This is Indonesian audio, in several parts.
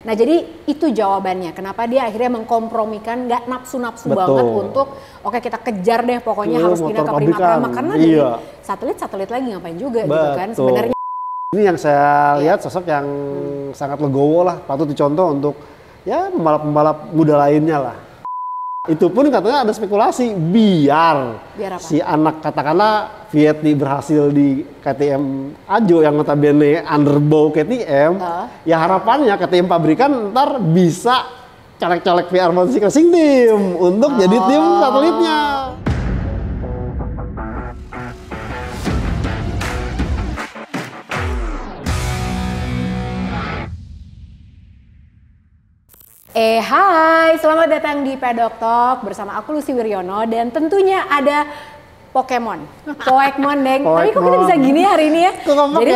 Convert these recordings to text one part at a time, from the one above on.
Nah jadi itu jawabannya kenapa dia akhirnya mengkompromikan nggak nafsu-nafsu banget untuk oke kita kejar deh pokoknya harus pindah ke Prima karena dari satelit lagi ngapain juga gitu kan sebenarnya. Ini yang saya lihat sosok yang sangat legowo lah, patut dicontoh untuk ya pembalap-pembalap muda lainnya lah. Itu pun katanya ada spekulasi biar si anak katakanlah Vietti berhasil di KTM Ajo yang notabene underbow KTM, ya harapannya KTM pabrikan ntar bisa colek-colek VR Motorcycle Racing Team untuk jadi tim satelitnya. Hai, selamat datang di Pedok Talk bersama aku Lucy Wiryono dan tentunya ada Pokemon, Deng. Tapi kok kita bisa gini hari ini ya? Jadi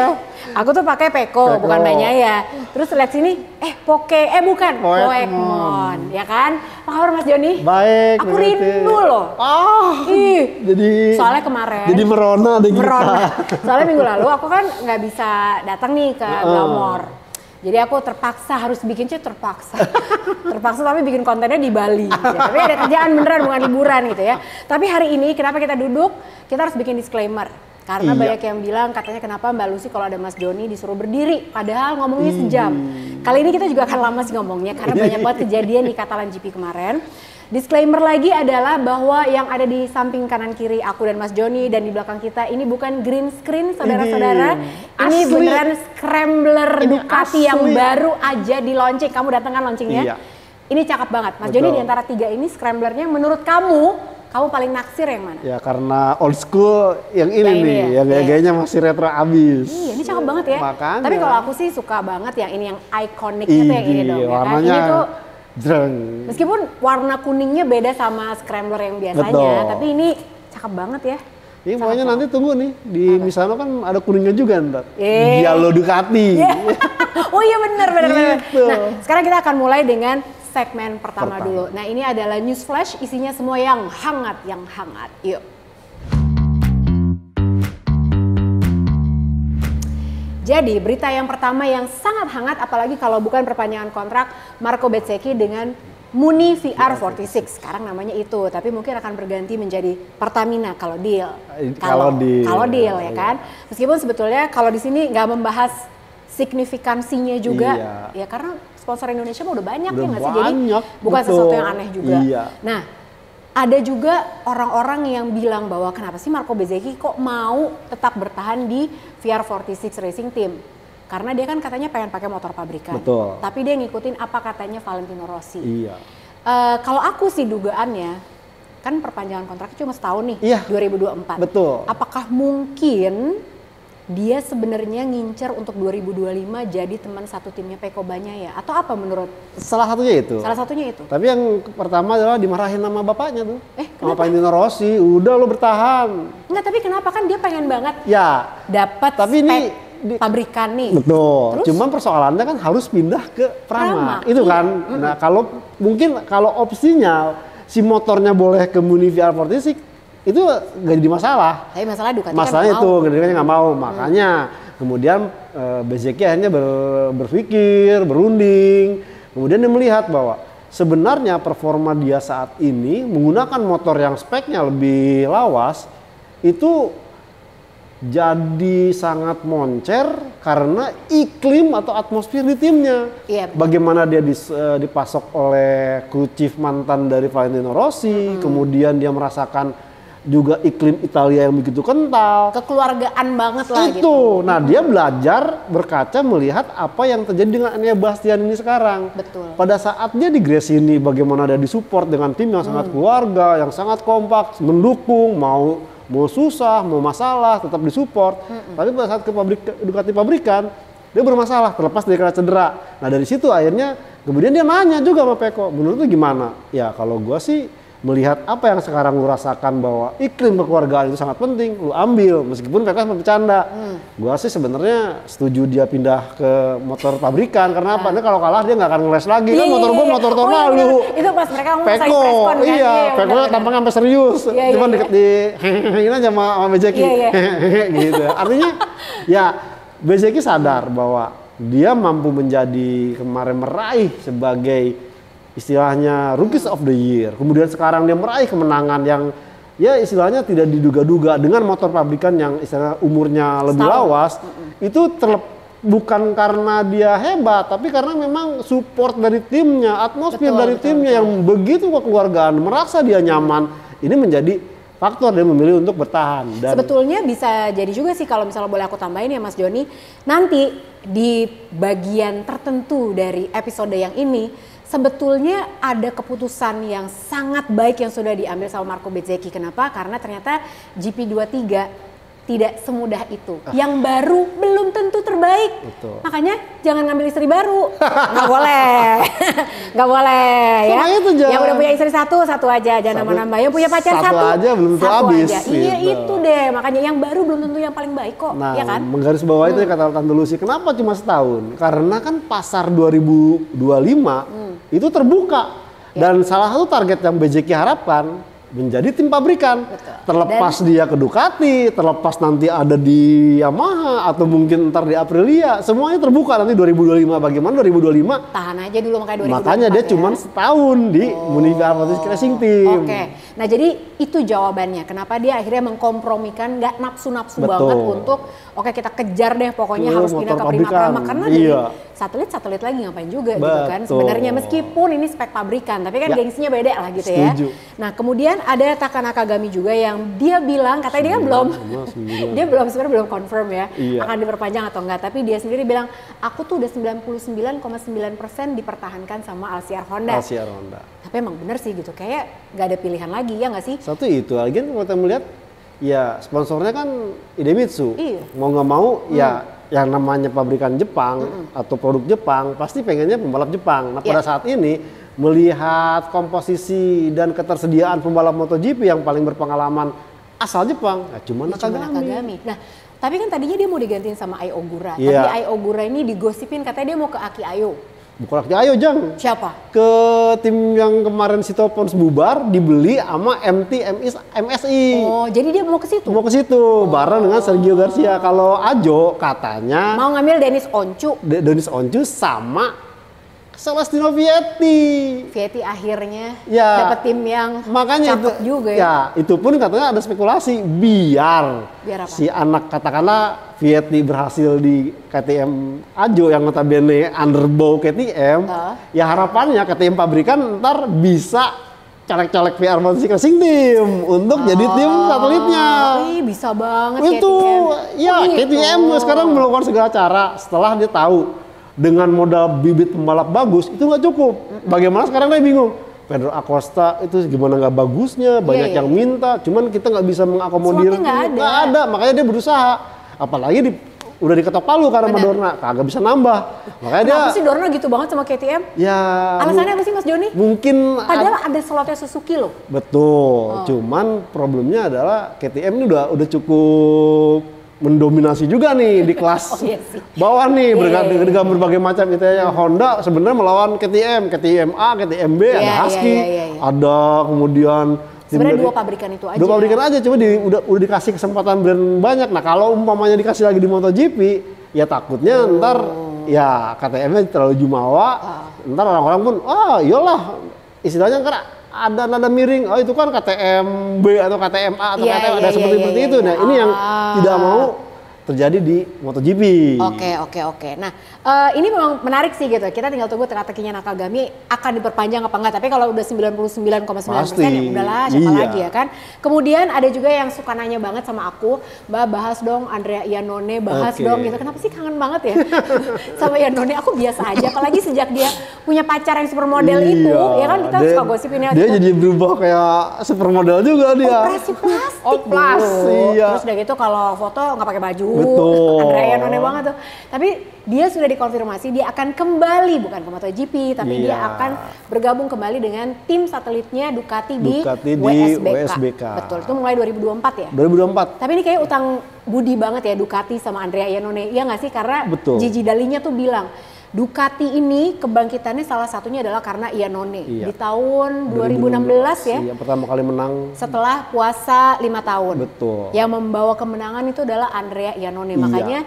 aku tuh pakai Peko, bukan Mbak Nyaya. Terus lihat sini, bukan Pokemon, ya kan? Apa kabar Mas Joni? Baik. Aku rindu loh. Jadi soalnya kemarin. Jadi merona deh kita. Soalnya minggu lalu aku kan nggak bisa datang nih ke Glamor. Jadi aku terpaksa harus bikin terpaksa tapi bikin kontennya di Bali. Ya, tapi ada kerjaan beneran bukan liburan gitu ya. Tapi hari ini kenapa kita duduk? Kita harus bikin disclaimer. Karena banyak yang bilang katanya kenapa Mbak Lucy kalau ada Mas Joni disuruh berdiri. Padahal ngomongnya sejam. Kali ini kita juga akan lama sih ngomongnya karena banyak banget kejadian di Catalan GP kemarin. Disclaimer lagi adalah bahwa yang ada di samping kanan kiri aku dan Mas Joni dan di belakang kita ini bukan green screen saudara-saudara. Ini beneran scrambler Ducati yang baru aja di launching. Kamu datang kan launchingnya? Ini cakep banget. Mas Joni di antara tiga ini scramblernya menurut kamu paling naksir yang mana? Ya karena old school yang ini nih, yang gaya-gayanya masih retro abis. Iya, ini cakep banget ya. Makanya. Tapi kalau aku sih suka banget yang ini yang ikoniknya tuh yang ini dong. Warnanya ini tuh jreng. Meskipun warna kuningnya beda sama scrambler yang biasanya, tapi ini cakep banget ya. Ini pokoknya nanti tunggu nih, di Misano kan ada kuningnya juga ntar. Giallo Ducati. Oh iya benar. Gitu. Nah sekarang kita akan mulai dengan segmen pertama dulu. Nah ini adalah news flash, isinya semua yang hangat. Yuk. Jadi berita yang pertama yang sangat hangat, apalagi kalau bukan perpanjangan kontrak Marco Bezzecchi dengan Muni VR46. Sekarang namanya itu, tapi mungkin akan berganti menjadi Pertamina kalau deal. Kalau deal ya kan. Meskipun sebetulnya kalau di sini nggak membahas signifikansinya juga, ya karena sponsor Indonesia udah banyak ya nggak sih, jadi bukan sesuatu yang aneh juga. Nah, ada juga orang-orang yang bilang bahwa kenapa sih Marco Bezzecchi kok mau tetap bertahan di VR46 Racing Team? Karena dia kan katanya pengen pakai motor pabrikan. Tapi dia ngikutin apa katanya Valentino Rossi. Kalau aku sih dugaannya, kan perpanjangan kontraknya cuma setahun nih, 2024. Apakah mungkin dia sebenarnya ngincer untuk 2025 jadi teman satu timnya Peko Bagnaia atau apa menurut? Salah satunya itu. Tapi yang pertama adalah dimarahin sama bapaknya tuh. Sama Valentino Rossi, udah lo bertahan. Enggak, tapi kenapa kan dia pengen banget dapat pabrikan nih. Terus? Cuman persoalannya kan harus pindah ke Prama. Itu kan. Nah, kalau opsinya si motornya boleh ke Muni VR46 itu gak jadi masalah. Tapi masalah Ducati masalahnya kan itu Ducati nggak mau. Makanya kemudian Bezzecchi akhirnya berpikir, berunding. Kemudian dia melihat bahwa sebenarnya performa dia saat ini menggunakan motor yang speknya lebih lawas itu jadi sangat moncer karena iklim atau atmosfer di timnya. Bagaimana dia dipasok oleh kru chief mantan dari Valentino Rossi, kemudian dia merasakan juga iklim Italia yang begitu kental. Kekeluargaan banget lah itu. Gitu. Nah dia belajar berkaca melihat apa yang terjadi dengan Enea Bastian ini sekarang. Pada saat dia di Gresini bagaimana dia disupport dengan tim yang sangat keluarga, yang sangat kompak, mendukung, mau susah, mau masalah, tetap disupport. Tapi pada saat ke Ducati pabrikan, dia bermasalah, terlepas dari karena cedera. Nah dari situ akhirnya, kemudian dia nanya juga sama Peko, menurut lu gimana? Ya kalau gua sih melihat apa yang sekarang lu rasakan bahwa iklim kekeluargaan itu sangat penting, lu ambil. Meskipun Peko sempat bercanda. Gua sih sebenarnya setuju dia pindah ke motor pabrikan, karena apa? Nah, kalau kalah dia nggak akan ngeles lagi. Kan motor gua motor tahun lalu. Itu pas mereka ngomong Peko, Peko tampangnya sampai serius. Cuman deket di ini aja sama Bezzecchi. Gitu. Artinya ya Bezzecchi sadar bahwa dia mampu menjadi kemarin meraih sebagai istilahnya Rookies of the Year. Kemudian sekarang dia meraih kemenangan yang ya istilahnya tidak diduga-duga dengan motor pabrikan yang istilahnya umurnya lebih lawas. Itu bukan karena dia hebat, tapi karena memang support dari timnya, atmosfer dari timnya yang begitu kekeluargaan, merasa dia nyaman. Ini menjadi faktor dia memilih untuk bertahan. Dan sebetulnya bisa jadi juga sih kalau misalnya boleh aku tambahin ya Mas Joni, nanti di bagian tertentu dari episode yang ini sebetulnya ada keputusan yang sangat baik yang sudah diambil sama Marco Bezzecchi. Kenapa? Karena ternyata GP23 tidak semudah itu. Yang baru belum tentu terbaik. Betul. Makanya jangan ngambil istri baru. Nggak boleh. Nggak boleh ya. Yang udah punya istri satu aja. Jangan nambah-nambah. Yang punya pacar satu aja belum tentu habis. Iya itu deh. Makanya yang baru belum tentu yang paling baik kok. Nah, ya kan? menggaris bawah itu ya kata Tante Lucy. Kenapa cuma setahun? Karena kan pasar 2025 itu terbuka. Dan salah satu target yang Bezzecchi harapkan menjadi tim pabrikan. Betul. Terlepas dia ke Ducati, terlepas nanti ada di Yamaha atau mungkin ntar di Aprilia, semuanya terbuka nanti 2025. Bagaimana 2025? Tahan aja dulu makanya 2024. Makanya dia cuma setahun di Muni VR46 Racing Team. Oke. Nah, jadi itu jawabannya. Kenapa dia akhirnya mengkompromikan nggak nafsu-nafsu banget untuk kita kejar deh pokoknya harus pindah ke Prima Prama karena satelit lagi ngapain juga gitu kan. Sebenarnya meskipun ini spek pabrikan, tapi kan gengsinya beda lah gitu. Setuju. Ya. Nah, kemudian ada Taka Nakagami juga yang dia bilang katanya dia sebenarnya belum confirm ya akan diperpanjang atau enggak, tapi dia sendiri bilang aku tuh udah 99,9% dipertahankan sama Alciar Honda. Tapi emang bener sih gitu, kayak nggak ada pilihan lagi ya nggak sih? Satu itu, lagi kalau kita melihat ya sponsornya kan Idemitsu. Mau nggak mau ya yang namanya pabrikan Jepang atau produk Jepang pasti pengennya pembalap Jepang. Nah pada saat ini melihat komposisi dan ketersediaan pembalap MotoGP yang paling berpengalaman asal Jepang, cuma Nakagami. Nah, tapi kan tadinya dia mau digantiin sama Ai Ogura. Tapi Ai Ogura ini digosipin katanya dia mau ke Aki Ayo. Bukan Aki Ayo, Jang. Siapa? Ke tim yang kemarin si Topons bubar, dibeli sama MSI. Oh, jadi dia mau ke situ? Mau ke situ, bareng dengan Sergio Garcia. Kalau Ajo katanya mau ngambil Denis Oncu. Denis Oncu sama Celestino Vietti. Vietti akhirnya dapat tim yang cakep juga ya. Itu pun katanya ada spekulasi biar si anak katakanlah Vietti berhasil di KTM Ajo yang notabene underbow KTM. Ya harapannya KTM pabrikan ntar bisa colek-colek VR46 Racing Team untuk jadi tim satelitnya. Bisa banget itu, KTM. KTM sekarang melakukan segala cara setelah dia tahu dengan modal bibit pembalap bagus itu nggak cukup. Bagaimana sekarang dia bingung. Pedro Acosta itu gimana nggak bagusnya, banyak yang minta, cuman kita nggak bisa mengakomodir. Nggak ada, makanya dia berusaha. Apalagi udah diketok palu karena sama Dorna, kagak bisa nambah. Makanya kenapa sih Dorna gitu banget sama KTM? Ya. Alasannya apa sih Mas Joni? Mungkin. Padahal ada slotnya Suzuki loh. Betul. Cuman problemnya adalah KTM ini udah cukup mendominasi juga nih di kelas bawah nih dengan berbagai macam itu ya. Honda sebenarnya melawan KTM A, KTM B, ada Husky, ada kemudian sebenarnya dua pabrikan itu aja. Dua pabrikan aja, cuma udah dikasih kesempatan brand banyak. Nah kalau umpamanya dikasih lagi di MotoGP, ya takutnya ntar ya KTM-nya terlalu jumawa, ntar orang-orang pun iyalah istilahnya kan ada nada miring, itu kan KTM B atau KTM A atau KTM ada seperti itu. Nah ini yang tidak mau terjadi di MotoGP. Oke. Nah ini memang menarik sih gitu. Kita tinggal tunggu teka-tekinya Nakagami akan diperpanjang apa enggak. Tapi kalau udah 99,9% ya udahlah siapa lagi ya kan. Kemudian ada juga yang suka nanya banget sama aku, Mbak bahas dong Andrea Iannone, bahas dong gitu. Kenapa sih kangen banget ya sama Iannone? Aku biasa aja. Apalagi sejak dia punya pacar yang supermodel itu, ya kan kita suka gosipin ya. Dia jadi berubah kayak supermodel juga dia. Operasi plastik. Terus udah gitu kalau foto nggak pakai baju. Betul. Andrea Iannone banget tuh. Tapi dia sudah dikonfirmasi dia akan kembali bukan ke MotoGP, tapi dia akan bergabung kembali dengan tim satelitnya Ducati di WSBK. Betul, itu mulai 2024 ya? 2024. Tapi ini kayak utang budi banget ya Ducati sama Andrea Iannone. Iya nggak sih? Karena Gigi Dalinya tuh bilang Ducati ini kebangkitannya salah satunya adalah karena Iannone. Di tahun 2016 ya. Yang pertama kali menang. Setelah puasa 5 tahun. Betul. Yang membawa kemenangan itu adalah Andrea Iannone. Makanya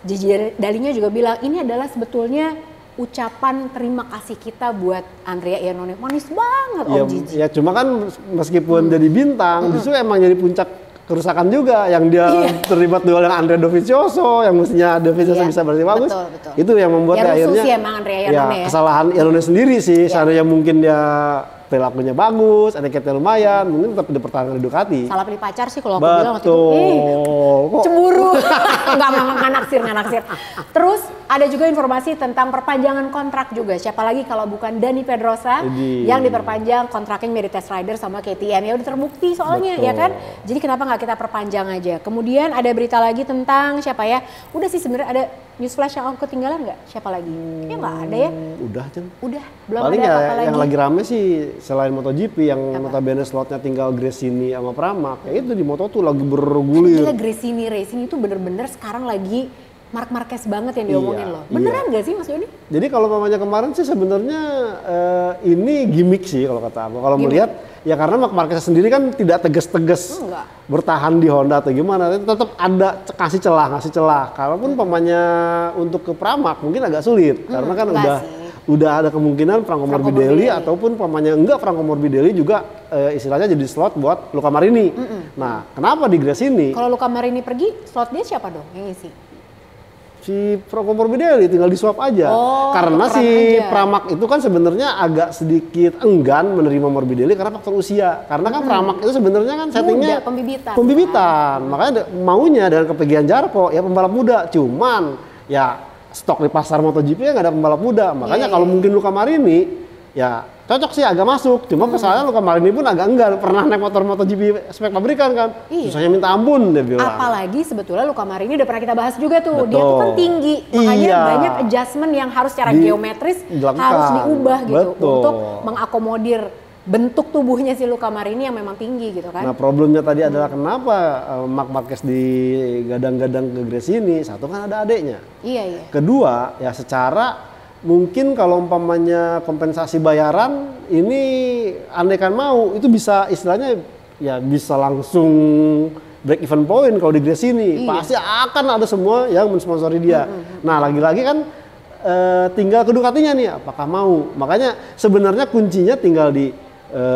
Gigi Dalinya juga bilang ini adalah sebetulnya ucapan terima kasih kita buat Andrea Iannone. Manis banget Om Gigi. Ya cuma kan meskipun jadi bintang, justru emang jadi puncak kerusakan juga yang dia terlibat duel yang Andrea Dovizioso, yang mestinya Dovizioso bisa berarti bagus. Betul. Itu yang membuat ya, akhirnya sih emang Andrea Iannone ya. Kesalahan Iannone sendiri sih. Seandainya mungkin dia perilakunya bagus, etiketnya lumayan, mungkin tetap dipertahankan di Ducati. Salah pilih pacar sih kalau aku bilang waktu itu. Cemburu. Nggak naksir. Terus ada juga informasi tentang perpanjangan kontrak juga. Siapa lagi kalau bukan Dani Pedrosa yang diperpanjang kontraknya menjadi test rider sama KTM. Ya udah terbukti soalnya ya kan. Jadi kenapa nggak kita perpanjang aja. Kemudian ada berita lagi tentang siapa ya. Udah sih sebenarnya ada newsflash yang aku ketinggalan nggak? Siapa lagi? Ya nggak ada ya. Udah Cem. Udah. Belum paling ada apa-apa lagi. Yang lagi rame sih selain MotoGP yang notabene slotnya tinggal Gresini sama Pramac, ya itu di Moto2 lagi bergulir. Gila, Gresini Racing itu bener-bener sekarang lagi Marc Marquez banget yang diomongin loh. Beneran gak sih Mas Doni? Jadi kalau mamanya kemarin sih sebenarnya ini gimmick sih kalau kata aku. Kalau melihat ya karena Marc Marquez sendiri kan tidak tegas-tegas bertahan di Honda atau gimana, tetap ada ngasih celah. Kalaupun pamannya untuk ke Pramac mungkin agak sulit karena kan udah ada kemungkinan Franco Morbidelli ataupun pamannya enggak Franco Morbidelli juga istilahnya jadi slot buat Luca Marini. Nah, kenapa di Gresini? Kalau Luca Marini pergi, slot dia siapa dong yang isi? Si Franco Morbidelli tinggal disuap aja. Karena si Pramac itu kan sebenarnya agak sedikit enggan menerima Morbidelli karena faktor usia. Karena kan Pramac itu sebenarnya kan settingnya pembibitan. Makanya maunya dengan kepergian Zarco ya pembalap muda. Cuman ya stok di pasar MotoGP nggak ada pembalap muda, makanya kalau mungkin Luca Marini ya cocok sih agak masuk. Cuma kesalahan Luca Marini pun agak enggan, pernah naik motor MotoGP spek pabrikan kan, susahnya minta ampun dia bilang. Apalagi sebetulnya Luca Marini udah pernah kita bahas juga tuh, dia tuh kan tinggi, makanya banyak adjustment yang harus secara geometris harus diubah gitu untuk mengakomodir bentuk tubuhnya si Luca Marini yang memang tinggi gitu kan. Nah problemnya tadi adalah kenapa Marc Marquez digadang-gadang ke Gresini, satu kan ada adeknya. Iya. Kedua ya secara mungkin kalau umpamanya kompensasi bayaran ini andaikan mau itu bisa istilahnya ya bisa langsung break even point kalau di Gresini. Pasti akan ada semua yang mensponsori dia. Nah lagi-lagi kan tinggal ke Ducatinya nih apakah mau. Makanya sebenarnya kuncinya tinggal di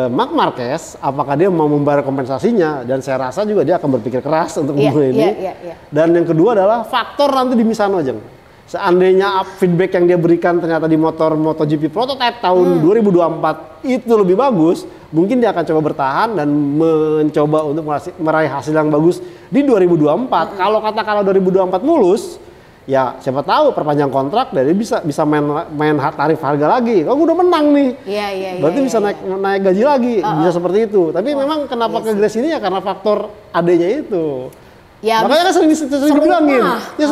Marc Marquez, apakah dia mau membayar kompensasinya, dan saya rasa juga dia akan berpikir keras untuk memulai ini. Dan yang kedua adalah faktor nanti di Misano aja. Seandainya feedback yang dia berikan ternyata di motor MotoGP prototype tahun 2024 itu lebih bagus, mungkin dia akan coba bertahan dan mencoba untuk meraih hasil yang bagus di 2024. Kalau katakanlah 2024 mulus, ya siapa tahu perpanjang kontrak dari bisa main tarif harga lagi. Kalau udah menang nih, berarti bisa naik gaji lagi, bisa seperti itu. Tapi memang kenapa ke Gresini ya karena faktor adanya itu. Ya, makanya kan sering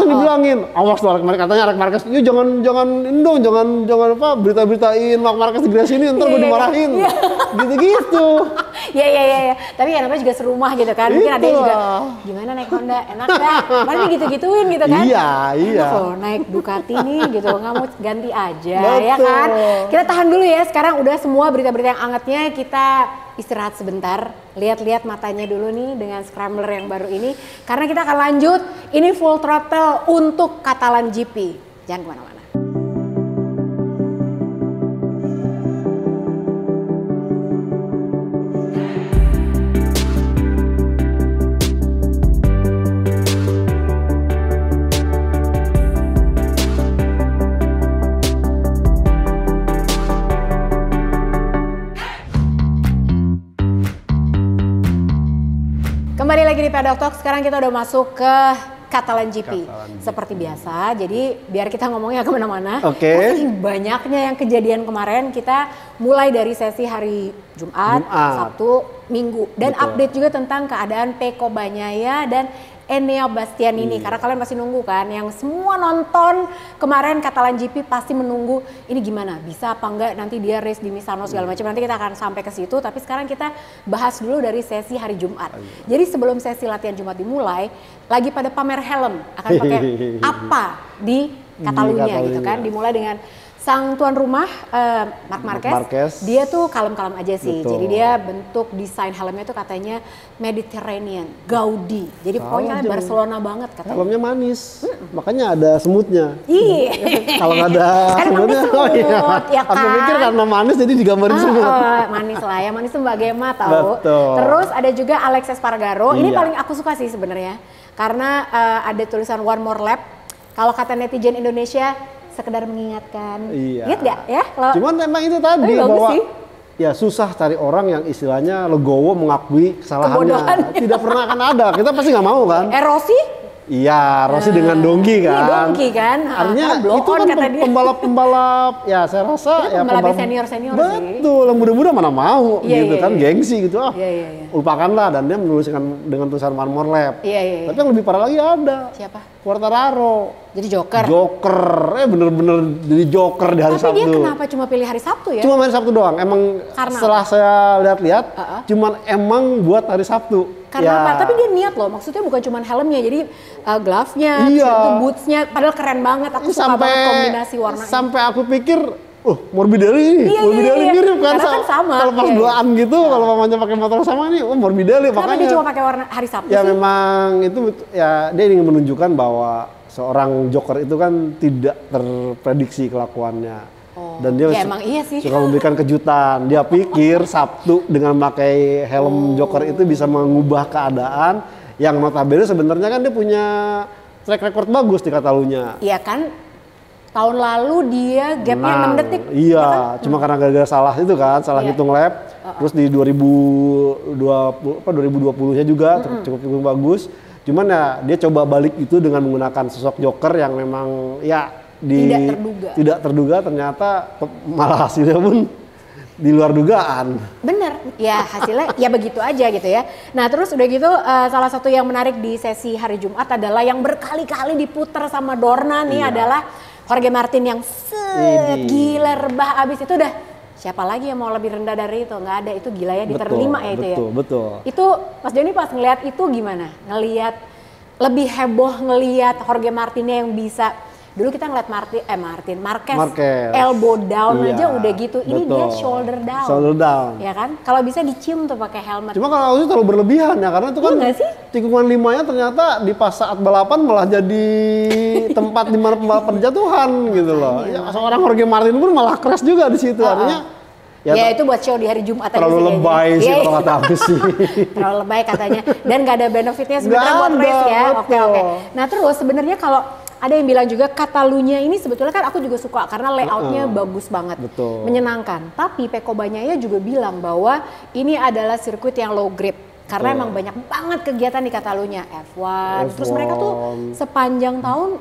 dibilangin, awas loh katanya Marc Marquez, yuk jangan ini dong, jangan apa berita-beritain Marc Marquez di Gresini ntar gue dimarahin, gitu-gitu. Ya. Tapi ya namanya juga serumah gitu kan, mungkin ada yang juga gimana naik Honda, enak gak? Paling gitu-gituin gitu kan. Iya. Enak loh naik Ducati nih gitu, nggak mau ganti aja ya kan. Kita tahan dulu ya, sekarang udah semua berita-berita yang hangatnya kita istirahat sebentar, lihat-lihat matanya dulu nih dengan scrambler yang baru ini. Karena kita akan lanjut, ini full throttle untuk Catalan GP. Jangan kemana-mana. Kembali lagi di Paddock Talk, sekarang kita udah masuk ke Catalan GP. Seperti biasa, jadi biar kita ngomongnya kemana-mana. Saking banyaknya yang kejadian kemarin, kita mulai dari sesi hari Jumat. Sabtu, Minggu. Dan update juga tentang keadaan Pecco Bagnaia dan Enea Bastianini. Karena kalian pasti nunggu kan, yang semua nonton kemarin Catalan GP pasti menunggu ini gimana, bisa apa enggak nanti dia race di Misano segala macam. Nanti kita akan sampai ke situ, tapi sekarang kita bahas dulu dari sesi hari Jumat. Jadi sebelum sesi latihan Jumat dimulai, lagi pada pamer helm, akan pakai apa di Catalunya gitu kan. Dimulai dengan sang tuan rumah Marc Marquez, dia tuh kalem-kalem aja sih. Betul. Jadi dia bentuk desain helmnya tuh katanya Mediterranean, Gaudi. Jadi pokoknya Barcelona banget katanya. Helmnya manis, makanya ada semutnya. Iya. Kalau nggak ada semutnya, oh iya. Ya kan? Aku pikir karena manis jadi digambarin semut. Manis lah ya, manis tuh Mbak Gema tahu. Betul. Terus ada juga Alex Espargaro. Ini Iya. paling aku suka sih sebenarnya, karena ada tulisan One More Lap. Kalau kata netizen Indonesia, sekedar mengingatkan. Iya. Ingat nggak ya? Cuman memang itu tadi bagus bahwa sih. ya susah cari orang yang istilahnya legowo mengakui kesalahannya. Kebodohannya. Tidak pernah akan ada. Kita pasti nggak mau kan? Rossi? Iya, Rossi dengan Dongki kan. Iya, Dongki kan. Artinya blow itu on kan kata dia. pembalap-pembalap ya saya rasa Itu ya pembalap senior-senior sih. Betul, yang muda-muda mana mau Iya, gitu iya, kan, iya. gengsi gitu. Iya. Lupakanlah, dan dia menuliskan dengan tulisan One More Lap. Iya. Tapi yang lebih parah lagi ada. Siapa? Quartararo. Jadi Joker. Bener-bener jadi Joker di hari Tapi Sabtu. dia kenapa cuma pilih hari Sabtu ya? Cuma main Sabtu doang. Emang Karena setelah saya lihat-lihat, cuman emang buat hari Sabtu. Karena Ya. apa? Tapi dia niat loh, maksudnya bukan cuma helmnya, jadi glove-nya, Iya. itu boots-nya, padahal keren banget. Aku suka banget kombinasi warnanya. Sampai aku pikir, Morbidelli, Iya, Morbidelli iya. mirip kan, Karena kan sama. kalau pas Iya, duaan gitu, kalau mamanya pakai motor sama nih, Morbidelli. Kenapa Makanya dia cuma pakai warna hari Sabtu ya sih? memang itu ya dia ingin menunjukkan bahwa seorang Joker itu kan tidak terprediksi kelakuannya. Dan dia ya emang iya sih. suka memberikan kejutan. Dia pikir Sabtu dengan memakai helm Joker itu bisa mengubah keadaan yang notabene sebenarnya kan dia punya track record bagus di Catalunya. Iya kan, tahun lalu dia gapnya 6 detik. Iya, ya kan? cuma karena gara-gara salah itu kan, salah Iya. hitung lap. Terus di 2020-nya juga cukup bagus. Cuman ya dia coba balik itu dengan menggunakan sosok Joker yang memang ya tidak terduga ternyata malah hasilnya pun di luar dugaan. Bener, ya hasilnya ya begitu aja gitu ya. Nah terus udah gitu salah satu yang menarik di sesi hari Jumat adalah yang berkali-kali diputer sama Dorna nih adalah Jorge Martin yang gila rebah abis itu udah. Siapa lagi yang mau lebih rendah dari itu? Nggak ada, itu gila ya, di turn 5 ya itu ya. Betul. Itu Mas Joni pas ngelihat itu gimana? Ngelihat lebih heboh ngelihat Jorge Martinnya yang bisa. Dulu kita ngeliat Marquez. Elbow down aja udah gitu. Ini dia shoulder down. Ya kan? Kalau bisa dicium tuh pakai helmet. Cuma kalau itu terlalu berlebihan ya, karena itu kan tikungan 5-nya ternyata di pas saat balapan malah jadi tempat di mana pembalap berjatuhan gitu loh. Ya, seorang Jorge Martin pun malah crash juga di situ. Artinya ya itu buat show di hari Jumat aja terlalu sih lebay sih kalau kata aku sih. Terlalu lebay katanya. Dan nggak ada benefitnya sebenarnya buat race ya. Oke. Nah terus sebenarnya kalau ada yang bilang juga Catalunya ini sebetulnya kan aku juga suka karena layoutnya bagus banget, menyenangkan. Tapi Pecco Bagnaia juga bilang bahwa ini adalah sirkuit yang low grip karena emang banyak banget kegiatan di Catalunya, F1. Terus mereka tuh sepanjang tahun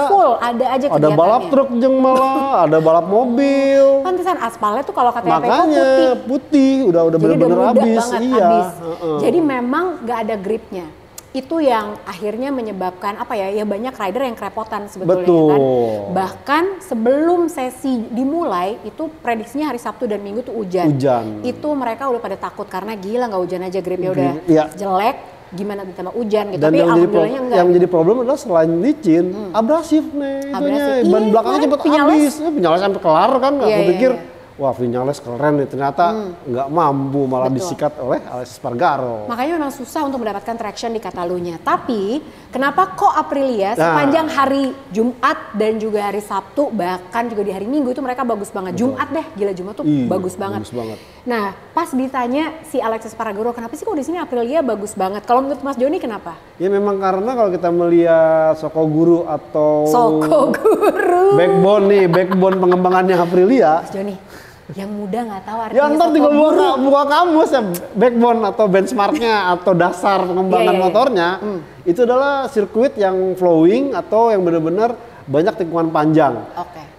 full ada aja kegiatannya. Ada balap truk jeung malah, ada balap mobil. Pantesan aspalnya tuh kalau katanya Pecco putih, udah bener-bener habis. Iya. Jadi memang nggak ada gripnya. Itu yang akhirnya menyebabkan ya banyak rider yang kerepotan sebetulnya kan. Bahkan sebelum sesi dimulai itu prediksinya hari Sabtu dan Minggu tuh hujan. Itu mereka udah pada takut karena gila nggak hujan aja gripnya udah jelek, gimana ditambah hujan gitu. Dan tapi alhamdulillahnya enggak. Yang jadi problem adalah selain licin, abrasif nih. Ban belakangnya cepet habis. Vinyales sampai kelar kan, aku pikir wah Vinyales keren nih, ternyata nggak mampu, malah disikat oleh Alex Espargaro. Makanya memang susah untuk mendapatkan traction di Catalunya. Tapi kenapa kok Aprilia sepanjang hari Jumat dan juga hari Sabtu, bahkan juga di hari Minggu itu mereka bagus banget. Jumat deh, gila Jumat tuh bagus banget. Nah pas ditanya si Alex Espargaro, kenapa sih kok di sini Aprilia bagus banget? Kalau menurut Mas Joni kenapa? Ya memang karena kalau kita melihat Sokoguru atau backbone pengembangannya Aprilia. Mas Joni, yang muda nggak tahu artinya. Ya ntar tinggal buka kamus ya, backbone atau benchmarknya atau dasar pengembangan motornya itu adalah sirkuit yang flowing atau yang benar-benar banyak tikungan panjang.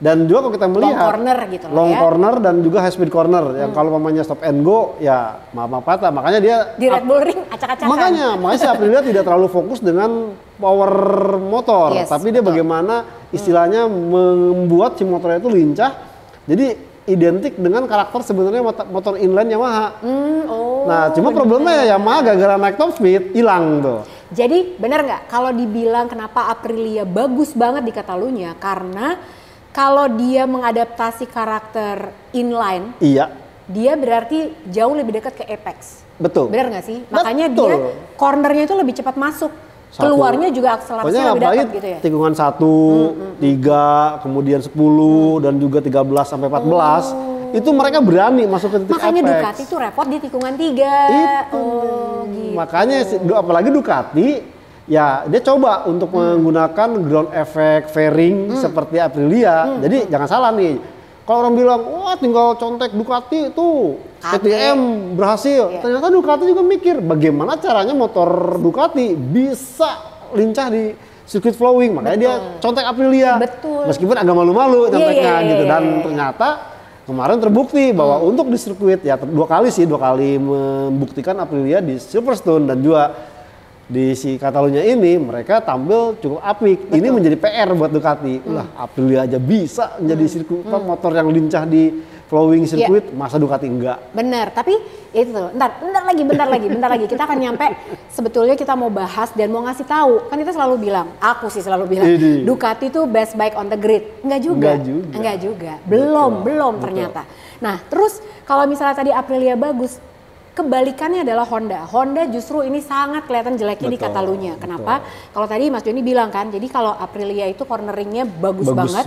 Dan juga kalau kita melihat long corner gitu long corner dan juga high speed corner yang kalau mamanya stop and go ya maaf patah, makanya dia di Red Bull Ring acak-acakan. Makanya si Aprilia tidak terlalu fokus dengan power motor, tapi dia bagaimana istilahnya membuat si motornya itu lincah. Jadi identik dengan karakter sebenarnya motor inline Yamaha. Nah, cuma problemnya Yamaha gara-gara naik top speed hilang tuh. Jadi benar nggak kalau dibilang kenapa Aprilia bagus banget di Catalunya karena kalau dia mengadaptasi karakter inline, iya, dia berarti jauh lebih dekat ke apex. Betul. Benar nggak sih? Makanya dia cornernya itu lebih cepat masuk. Keluarnya juga akselerasinya lebih dapat gitu ya? Tikungan 1, 3, kemudian 10, dan juga 13 sampai 14. Itu mereka berani masuk ke titik makanya apex. Ducati itu repot di tikungan 3. Itu. Gitu. Makanya apalagi Ducati, ya dia coba untuk menggunakan ground effect fairing seperti Aprilia. Jadi jangan salah nih, kalau orang bilang wah tinggal contek Ducati itu KTM berhasil, ternyata Ducati juga mikir bagaimana caranya motor Ducati bisa lincah di circuit flowing, makanya dia contek Aprilia. Meskipun agak malu-malu conteknya gitu, dan ternyata kemarin terbukti bahwa untuk di sirkuit ya dua kali membuktikan Aprilia di Silverstone dan juga di si Catalunya ini mereka tampil cukup apik. Ini menjadi PR buat Ducati. Lah Aprilia aja bisa menjadi sirkuit motor yang lincah di flowing sirkuit, masa Ducati enggak? Bener, tapi itu bentar lagi kita akan nyampe sebetulnya kita mau bahas dan mau ngasih tahu. Kan kita selalu bilang, aku sih selalu bilang Ducati itu best bike on the grid. Enggak juga. Belum ternyata. Nah, terus kalau misalnya tadi Aprilia bagus, kebalikannya adalah Honda. Honda justru ini sangat kelihatan jeleknya di Catalunya. Kenapa? Kalau tadi Mas Joni bilang kan, jadi kalau Aprilia itu corneringnya bagus banget.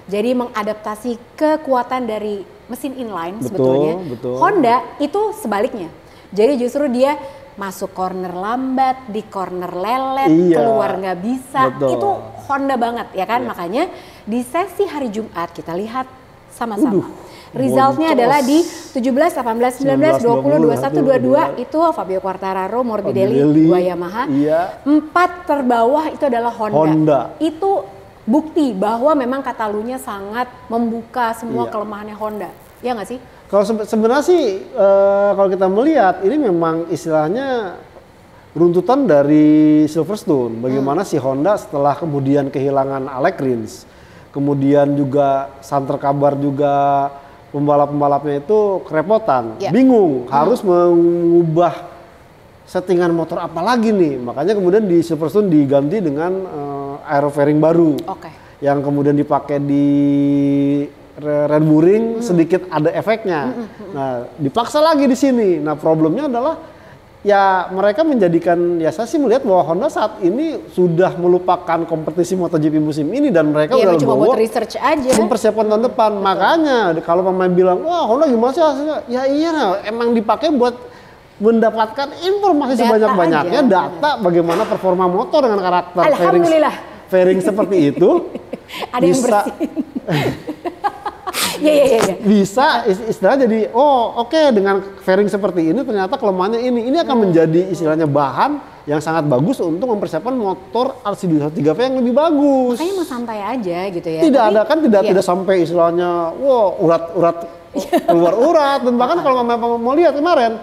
Jadi mengadaptasi kekuatan dari mesin inline sebetulnya. Honda itu sebaliknya. Jadi justru dia masuk corner lambat, di corner lelet, keluar nggak bisa. Itu Honda banget ya kan? Makanya di sesi hari Jumat kita lihat sama-sama. Resultnya adalah di 17, 18, 19, 20, 21, 22 itu Fabio Quartararo, Morbidelli, 2 Yamaha. 4 terbawah itu adalah Honda. Itu bukti bahwa memang Catalunya sangat membuka semua kelemahannya Honda. Ya nggak sih? Kalau sebenarnya sih kalau kita melihat ini memang istilahnya runtutan dari Silverstone. Bagaimana si Honda setelah kemudian kehilangan Alex Rins, kemudian juga santer kabar juga pembalap-pembalapnya itu kerepotan, bingung harus mengubah settingan motor apa lagi nih. Makanya kemudian di Silverstone diganti dengan aerofairing baru yang kemudian dipakai di Red Bull Ring, sedikit ada efeknya. Nah, dipaksa lagi di sini. Nah, problemnya adalah ya mereka menjadikan, ya saya sih melihat bahwa Honda saat ini sudah melupakan kompetisi MotoGP musim ini dan mereka udah cuma buat research aja, mempersiapkan tahun depan. Makanya kalau pemain bilang, wah Honda gimana sih hasilnya? Ya iya, emang dipakai buat mendapatkan informasi sebanyak-banyaknya, data bagaimana performa motor dengan karakter fairing seperti itu. Ada yang bersih. Bisa istilahnya jadi dengan fairing seperti ini ternyata kelemahannya ini akan menjadi istilahnya bahan yang sangat bagus untuk mempersiapkan motor RC203V yang lebih bagus. Makanya mau santai aja gitu ya. Tidak sampai istilahnya urat keluar urat. Dan bahkan kalau mau lihat kemarin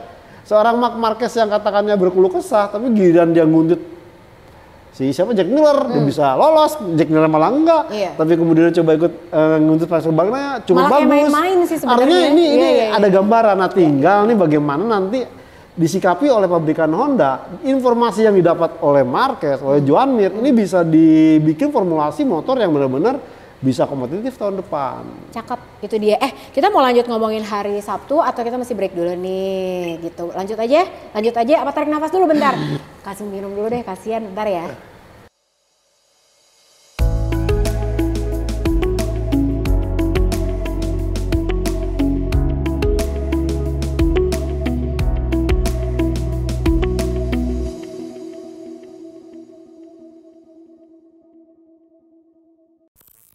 seorang Marc Marquez yang katakannya berkeluh kesah, tapi giliran dia nguntit siapa Jack Miller, dia bisa lolos, Jack Miller malah enggak. Tapi kemudian coba ikut nguntit pas terbangnya cuma bagus. Main-main sih sebenarnya. Artinya ini ada gambaran. Nah, tinggal nih bagaimana nanti disikapi oleh pabrikan Honda. Informasi yang didapat oleh Marquez, oleh Joan Mir, ini bisa dibikin formulasi motor yang benar-benar bisa kompetitif tahun depan. Cakep, itu dia. Kita mau lanjut ngomongin hari Sabtu atau kita masih break dulu nih gitu. Lanjut aja. Apa tarik nafas dulu bentar. Kasih minum dulu deh, kasihan bentar ya.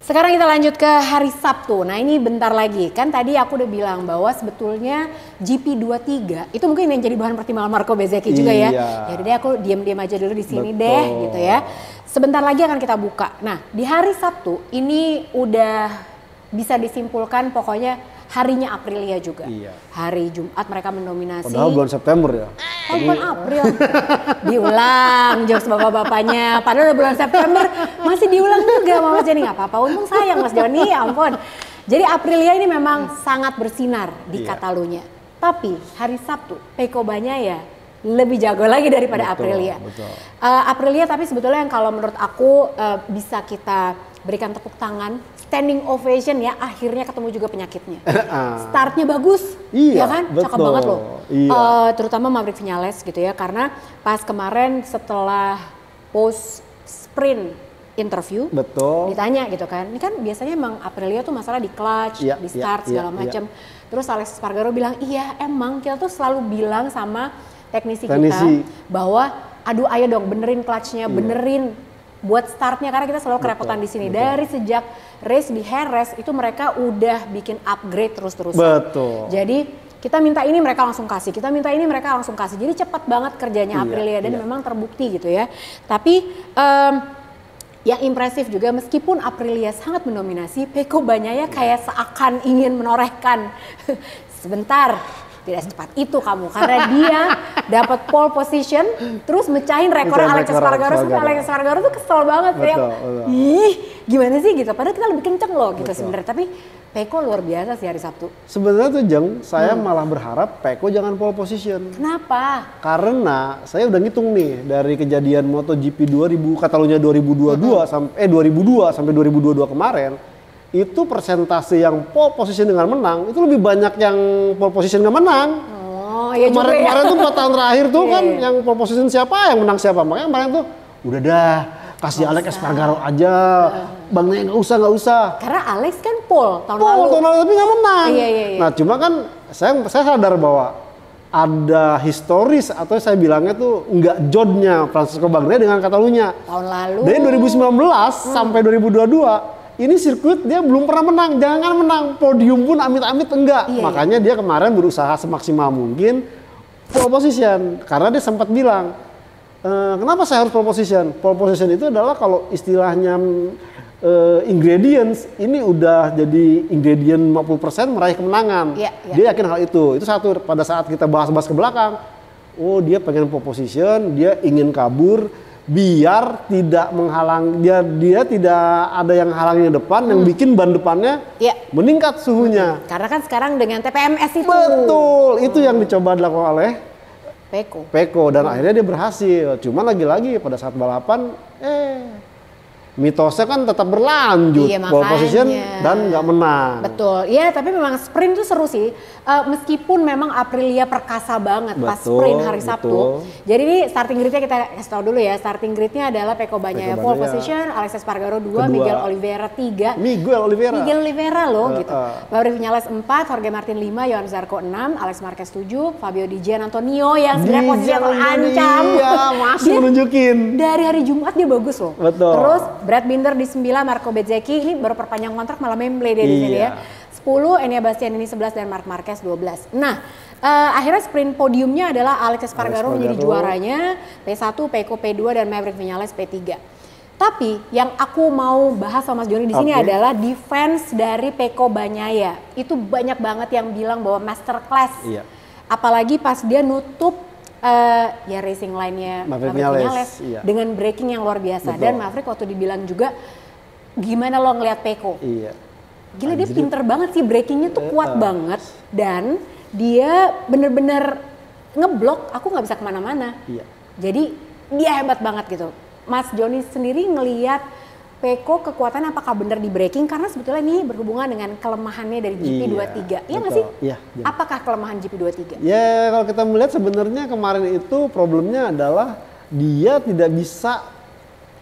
Sekarang kita lanjut ke hari Sabtu. Nah ini bentar lagi. Kan tadi aku udah bilang bahwa sebetulnya GP23 itu mungkin yang jadi bahan pertimbangan Marco Bezzecchi juga ya. Ya udah deh aku diam-diam aja dulu di sini deh gitu ya. Sebentar lagi akan kita buka. Nah di hari Sabtu ini udah bisa disimpulkan pokoknya harinya Aprilia juga. Hari Jumat mereka mendominasi. Padahal bulan September ya. Bulan April. Diulang jokes bapak-bapaknya. Padahal udah bulan September masih diulang juga sama Mas Joni. Nggak apa-apa, untung sayang Mas Joni, ya ampun. Jadi Aprilia ini memang sangat bersinar di Catalunya. Tapi hari Sabtu, Pecco Bagnaia lebih jago lagi daripada Aprilia. Aprilia tapi sebetulnya yang kalau menurut aku bisa kita berikan tepuk tangan, standing ovation ya, akhirnya ketemu juga penyakitnya. Startnya bagus, ya kan? Cakep banget loh. Terutama Maverick Viñales gitu ya, karena pas kemarin setelah post sprint interview, ditanya gitu kan, ini kan biasanya emang Aprilia tuh masalah di clutch, di start segala macam. Terus Alex Espargaro bilang, iya emang kita tuh selalu bilang sama teknisi kita bahwa aduh ayo dong benerin clutchnya, benerin buat startnya, karena kita selalu kerepotan di sini. Dari sejak race di Jerez itu mereka udah bikin upgrade terus-terusan. Jadi kita minta ini mereka langsung kasih, kita minta ini mereka langsung kasih. Jadi cepat banget kerjanya Aprilia dan memang terbukti gitu ya. Tapi yang impresif juga meskipun Aprilia sangat mendominasi, Pecco Bagnaia kayak seakan ingin menorehkan sebentar. Tidak secepat itu kamu, karena dia dapat pole position terus mecahin rekor Alex Espargaro. Sampai Alex Espargaro tuh kesel banget ya. Ih, gimana sih gitu, padahal kita lebih kenceng loh gitu sebenarnya. Tapi Pecco luar biasa sih hari Sabtu. Sebenarnya tuh Jeng, saya malah berharap Pecco jangan pole position. Kenapa? Karena saya udah ngitung nih dari kejadian MotoGP 2000 Catalunya 2022 sampai 2002 sampai 2022 kemarin. Itu persentase yang pole position dengan menang itu lebih banyak yang pole position nggak menang. Iya kemarin tuh 4 tahun terakhir tuh kan yang pole position siapa yang menang siapa, makanya kemarin tuh udah dah kasih Alex Espargaro aja, Bagnaia nggak usah. Karena Alex kan pole tahun lalu tapi nggak menang. Iya. Nah cuma kan saya sadar bahwa ada historis atau saya bilangnya tuh nggak jodnya Francesco Bagnaia dengan Catalunya. Tahun lalu. Dari 2019 sampai 2022. Ini sirkuit dia belum pernah menang, jangan menang podium pun amit-amit enggak. Makanya dia kemarin berusaha semaksimal mungkin pole position, karena dia sempat bilang, kenapa saya harus pole position? Pole position itu adalah kalau istilahnya ingredients, ini udah jadi ingredient 50% meraih kemenangan. Dia yakin hal itu satu. Pada saat kita bahas-bahas ke belakang, oh dia pengen pole position, dia ingin kabur, biar tidak menghalang dia tidak ada yang halangnya depan, yang bikin ban depannya meningkat suhunya. Karena kan sekarang dengan TPMS itu. Betul, itu yang dicoba dilakukan oleh Pecco dan akhirnya dia berhasil. Cuma lagi-lagi pada saat balapan mitosnya kan tetap berlanjut, pole position dan nggak menang. Betul, ya tapi memang sprint itu seru sih. Meskipun memang Aprilia perkasa banget pas sprint hari Sabtu. Jadi ini starting gridnya kita kasih tahu dulu ya. Starting gridnya adalah Pecco Bagnaia pole position, Alex Espargaro 2, Miguel Oliveira 3. Miguel Oliveira loh gitu. Maverick Viñales 4, Jorge Martin 5, Johan Zarco 6, Alex Marquez 7, Fabio Di Giannantonio yang sebenarnya posisinya terancam. Iya, masih menunjukin. Dari hari Jumat dia bagus loh. Betul. Terus Brad Binder di 9, Marco Bezzecchi ini baru perpanjang kontrak malah memble dia di sini ya. 10, Enea Bastianini 11 dan Marc Marquez 12. Nah, akhirnya sprint podiumnya adalah Alex Espargaro menjadi juaranya, P1, Pecco P2 dan Maverick Viñales P3. Tapi yang aku mau bahas sama Mas Joni di sini adalah defense dari Pecco Bagnaia. Itu banyak banget yang bilang bahwa masterclass. Apalagi pas dia nutup ya racing line-nya Maverick Viñales dengan braking yang luar biasa. Dan Maverick waktu dibilang juga gimana lo ngeliat Pecco? Gila dia pinter banget sih, breakingnya tuh kuat banget dan dia bener-bener ngeblok, aku nggak bisa kemana-mana. Jadi dia hebat banget gitu. Mas Joni sendiri ngeliat Pecco kekuatan apakah bener di braking, karena sebetulnya ini berhubungan dengan kelemahannya dari GP23. Iya nggak sih? Apakah kelemahan GP23? Ya kalau kita melihat sebenarnya kemarin itu problemnya adalah dia tidak bisa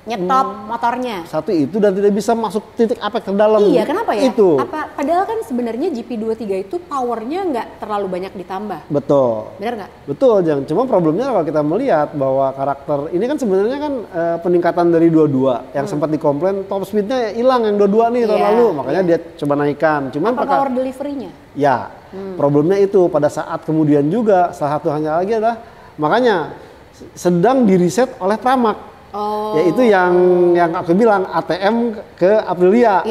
nyetop motornya. Satu itu, dan tidak bisa masuk titik apex ke dalam. Iya, kenapa ya? Itu. Padahal kan sebenarnya GP23 itu powernya nggak terlalu banyak ditambah. Betul. Benar nggak? Betul, Jang. Cuma problemnya kalau kita melihat bahwa karakter ini kan sebenarnya kan peningkatan dari 22 yang sempat dikomplain top speednya hilang yang 22 nih tahun lalu, makanya dia coba naikkan. Cuman power delivery-nya? Ya. Problemnya itu pada saat kemudian juga salah satu hanya lagi adalah makanya sedang di-reset oleh Pramac. Yaitu yang aku bilang ATM ke Aprilia.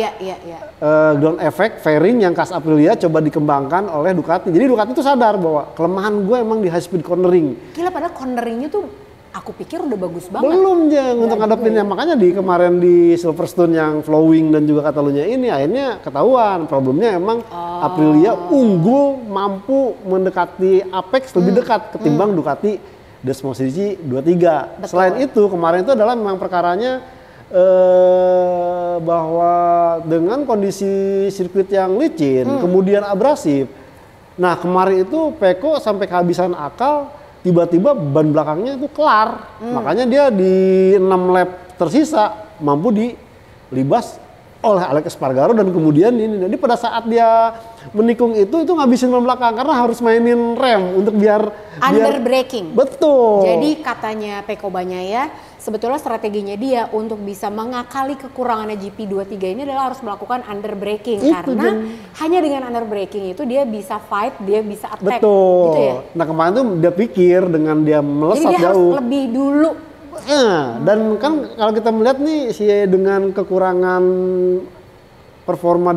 Ground effect fairing yang khas Aprilia coba dikembangkan oleh Ducati. Jadi Ducati itu sadar bahwa kelemahan gue emang di high speed cornering. Gila, padahal corneringnya tuh aku pikir udah bagus banget. Belum Jeng untuk ngadepinnya. Makanya kemarin di Silverstone yang flowing dan juga Catalunya ini akhirnya ketahuan problemnya emang Aprilia unggul, mampu mendekati apex lebih dekat ketimbang Ducati Desmosedici 23. Selain itu kemarin itu adalah memang perkaranya bahwa dengan kondisi sirkuit yang licin, kemudian abrasif. Nah kemarin itu Peko sampai kehabisan akal, tiba-tiba ban belakangnya itu kelar. Makanya dia di 6 lap tersisa mampu dilibas oleh Alex Espargaro dan kemudian ini. Jadi pada saat dia menikung itu ngabisin ban belakang karena harus mainin rem untuk biar under braking. Betul. Jadi katanya Peko Bagnaia sebetulnya strateginya dia untuk bisa mengakali kekurangannya GP23 ini adalah harus melakukan under braking karena hanya dengan under braking itu dia bisa fight, dia bisa attack. Betul. Gitu ya? Nah kemarin tuh dia pikir dengan dia melesat jadi dia jauh. harus lebih dulu. Dan kan kalau kita melihat nih dengan kekurangan performa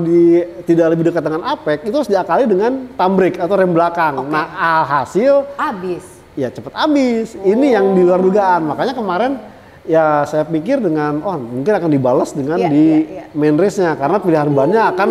tidak lebih dekat dengan Apek itu harus diakali dengan thumb brake atau rem belakang. Nah alhasil habis. Ya cepet habis. Ini yang di luar dugaan. Makanya kemarin ya saya pikir dengan mungkin akan dibalas dengan main race-nya karena pilihan bannya akan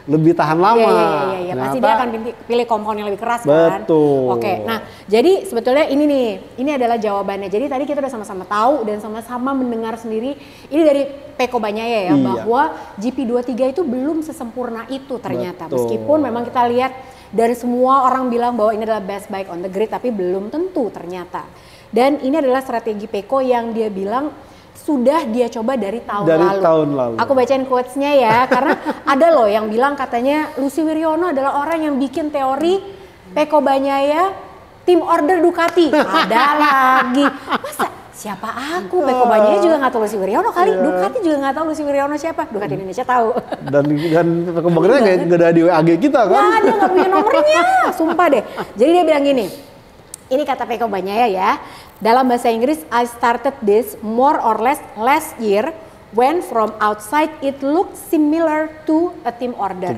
lebih tahan lama. Iya. Pasti dia akan pilih kompon yang lebih keras kan. Betul. Oke, nah jadi sebetulnya ini adalah jawabannya. Jadi tadi kita udah sama-sama tahu dan sama-sama mendengar sendiri ini dari Peko Bagnaia ya bahwa GP23 itu belum sesempurna itu ternyata. Betul. Meskipun memang kita lihat dari semua orang bilang bahwa ini adalah best bike on the grid tapi belum tentu ternyata. Dan ini adalah strategi Peko yang dia bilang sudah dia coba dari tahun lalu. Aku bacain quotes-nya ya, karena ada loh yang bilang katanya Lucy Wiryono adalah orang yang bikin teori Peko Bagnaia tim order Ducati. Ada lagi. Masa siapa aku? Peko Bagnaia juga nggak tahu Lucy Wiryono kali. Ducati juga nggak tahu Lucy Wiryono siapa. Ducati Indonesia tahu. Dan Peko Bagnaia nggak ada di WAG kita kan? Nggak ada, nggak punya nomornya. Sumpah deh. Jadi dia bilang gini. Ini kata Peko Bagnaia ya. Dalam bahasa Inggris, I started this more or less last year when from outside it looked similar to a team order.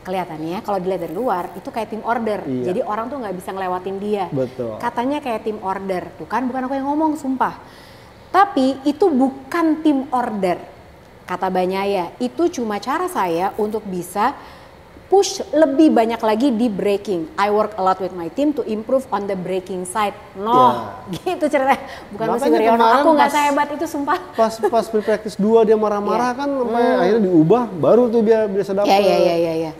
Kelihatannya kalau dilihat dari luar itu kayak team order. Iya. Jadi orang tuh nggak bisa ngelewatin dia. Betul. Katanya kayak team order. Tuh kan bukan aku yang ngomong, sumpah. Tapi itu bukan team order. Kata Bagnaia, itu cuma cara saya untuk bisa push lebih banyak lagi di braking. I work a lot with my team to improve on the braking side. Gitu ceritanya. Bukan Lucy Wiryono. Aku nggak sehebat itu sumpah. Pas pre-practice 2 dia marah-marah kan sampai akhirnya diubah, baru tuh dia bisa dapat. Iya.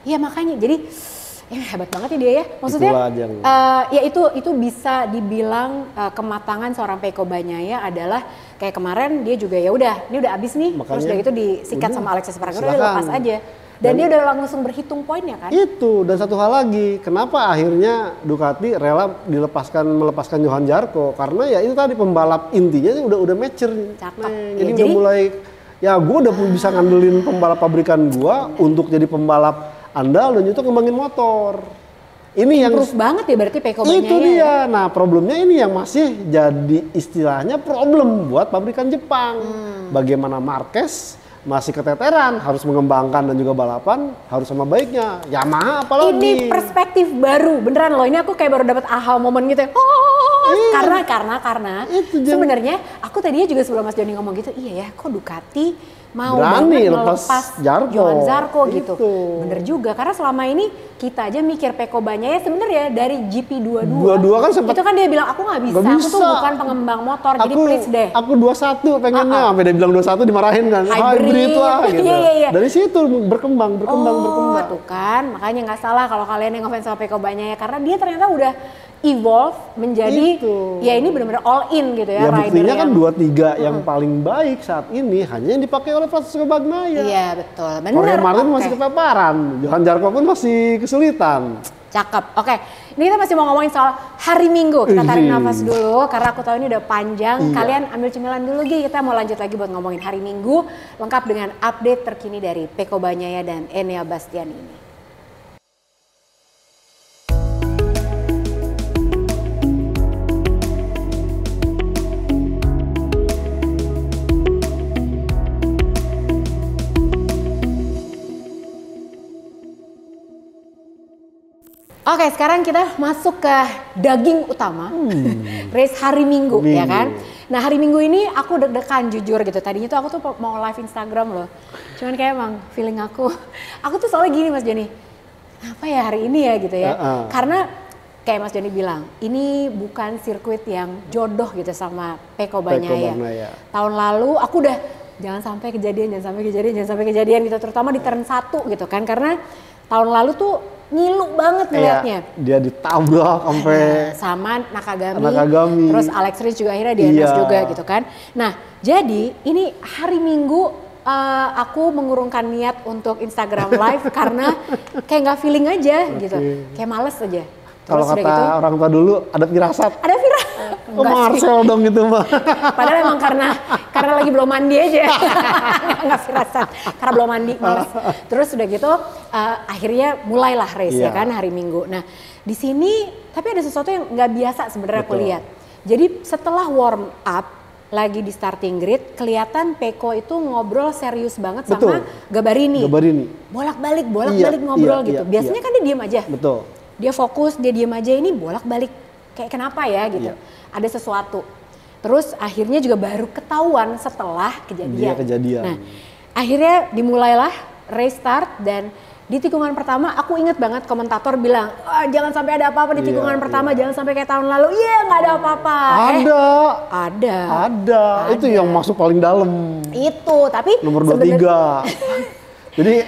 Iya makanya jadi hebat banget ya dia ya. Maksudnya ya itu bisa dibilang kematangan seorang Peko Bagnaia adalah kayak kemarin dia juga ya udah, ini udah abis nih. Makanya, terus udah itu disikat sama Alex Espargaro, udah lepas aja. Dan dia udah langsung berhitung poinnya kan? Itu, dan satu hal lagi, kenapa akhirnya Ducati rela melepaskan Johan Zarco? Karena ya itu tadi pembalap intinya udah mature. Cakep. Jadi udah mulai, ya gue udah bisa ngandelin pembalap pabrikan gue untuk jadi pembalap andal dan itu ngembangin motor. Ini yang improve banget ya berarti Peko Bagnaia. Itu dia. Ya? Nah problemnya ini yang masih jadi istilahnya problem buat pabrikan Jepang. Bagaimana Marquez masih keteteran, harus mengembangkan dan juga balapan harus sama baiknya. Yamaha apalagi. Ini perspektif baru, beneran loh. Ini aku kayak baru dapat aha momen gitu ya. Karena sebenarnya aku tadinya juga sebelum Mas Joni ngomong gitu, iya ya, kok Ducati mau berani banget melepas Johan Zarco gitu. Bener juga, karena selama ini kita aja mikir Peko Bagnaia sebenarnya dari GP22 kan sempat, itu kan dia bilang aku nggak bisa, aku tuh bukan pengembang motor, jadi please deh. Aku 21 pengennya, sampai dia bilang 21 dimarahin kan, hybrid lah gitu. Iya. Dari situ berkembang. Tuh kan, makanya nggak salah kalau kalian yang ngefans sama Peko Bagnaia karena dia ternyata udah evolve menjadi ya ini benar-benar all in gitu ya. Ya buktinya kan 2-3 yang paling baik saat ini hanya yang dipakai oleh Francesco Bagnaia. Iya betul, benar. Jorge Martin masih kepaparan, Johan Zarco pun masih kesulitan. Cakep. Oke, ini kita masih mau ngomongin soal hari Minggu. Kita tarik nafas dulu karena aku tahu ini udah panjang. Kalian ambil cemilan dulu Gi. Kita mau lanjut lagi buat ngomongin hari Minggu lengkap dengan update terkini dari Peko Bagnaia dan Enea Bastianini ini. Oke, sekarang kita masuk ke daging utama, race hari Minggu, ya kan? Nah hari Minggu ini aku deg-degan jujur gitu. Tadinya tuh aku tuh mau live Instagram loh. Cuman kayak emang feeling aku tuh soalnya gini Mas Joni, apa ya hari ini ya gitu ya? Karena kayak Mas Joni bilang, ini bukan sirkuit yang jodoh gitu sama Peko Bagnaia. Tahun lalu aku udah jangan sampai kejadian gitu, terutama di turn 1 gitu kan, karena tahun lalu tuh ngilu banget ngeliatnya. Dia ditabrak sampai sama Nakagami. Terus Alex Rins juga akhirnya di-endorse juga gitu kan. Nah, jadi ini hari Minggu aku mengurungkan niat untuk Instagram live karena kayak nggak feeling aja gitu, kayak males aja. Kalau kata gitu, orang tua dulu ada firasat. Ada firasat. Oh, Marcel dong gitu mah. Padahal emang karena lagi belum mandi aja. Nggak firasat. Karena belum mandi, males. Terus udah gitu akhirnya mulailah race ya kan hari Minggu. Nah di sini tapi ada sesuatu yang nggak biasa sebenarnya aku lihat. Jadi setelah warm up lagi di starting grid, kelihatan Peko itu ngobrol serius banget sama Gabarini. Bolak-balik ngobrol gitu. Biasanya kan dia diem aja. Betul. Dia fokus, dia diem aja, ini bolak-balik kayak kenapa ya gitu. Ada sesuatu. Terus akhirnya juga baru ketahuan setelah kejadian. Nah, akhirnya dimulailah race start dan di tikungan pertama aku inget banget komentator bilang, jangan sampai ada apa-apa di tikungan pertama, jangan sampai kayak tahun lalu. Iya, nggak ada apa-apa. Ada. Itu yang masuk paling dalam. Itu, tapi nomor 23. Jadi,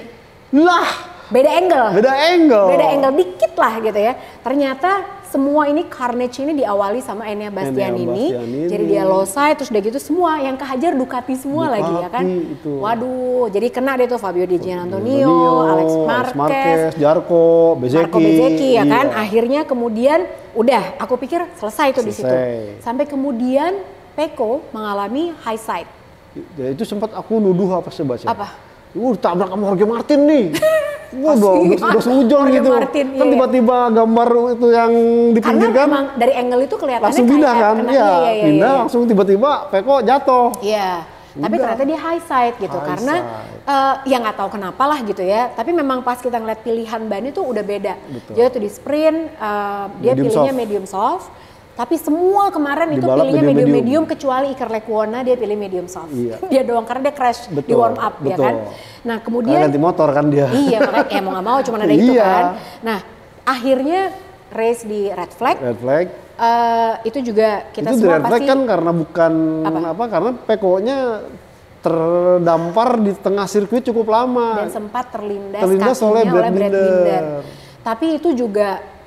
Beda angle dikit lah gitu ya. Ternyata semua ini carnage ini diawali sama Enea Bastianini. Jadi dia low side terus udah gitu semua yang kehajar Ducati semua lagi ya kan. Itu. Waduh, jadi kena deh tuh Fabio Di Giannantonio, Alex Marquez, Marco Bezzecchi ya kan. Akhirnya kemudian udah aku pikir selesai tuh di situ. Sampai kemudian Peko mengalami high side. Ya, itu sempat aku nuduh apa sih baca? Apa? Tabrak sama Jorge Martin nih. Udah sehujon gitu. Martin, kan tiba-tiba gambar itu yang dipinggirkan. Karena memang dari angle itu kelihatannya langsung pindah kan. Pindah langsung tiba-tiba Peko jatuh. Iya. Tapi ternyata dia high side gitu karena ya nggak tahu kenapa lah gitu ya. Tapi memang pas kita ngeliat pilihan ban itu udah beda. Jadi tuh di sprint dia pilihnya medium soft. Tapi semua kemarin itu pilihnya medium kecuali Iker Lecuona dia pilih medium soft. Dia doang karena dia crash di warm up ya kan. Nah kemudian ganti motor kan dia. Iya makanya mau nggak mau cuma ada itu kan. Nah akhirnya race di red flag. Itu juga kita itu semua red flag kan karena bukan karena Peko-nya terdampar di tengah sirkuit cukup lama. Dan sempat terlindas oleh Brad Binder. Tapi itu juga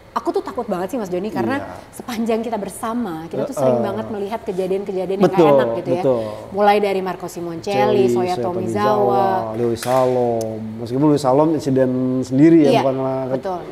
aku tuh takut banget sih Mas Joni karena sepanjang kita bersama kita tuh sering banget melihat kejadian-kejadian yang gak enak gitu ya. Mulai dari Marco Simoncelli, Shoya Tomizawa, Lewis Salom. Meskipun Lewis Salom insiden sendiri ya bukan. Betul.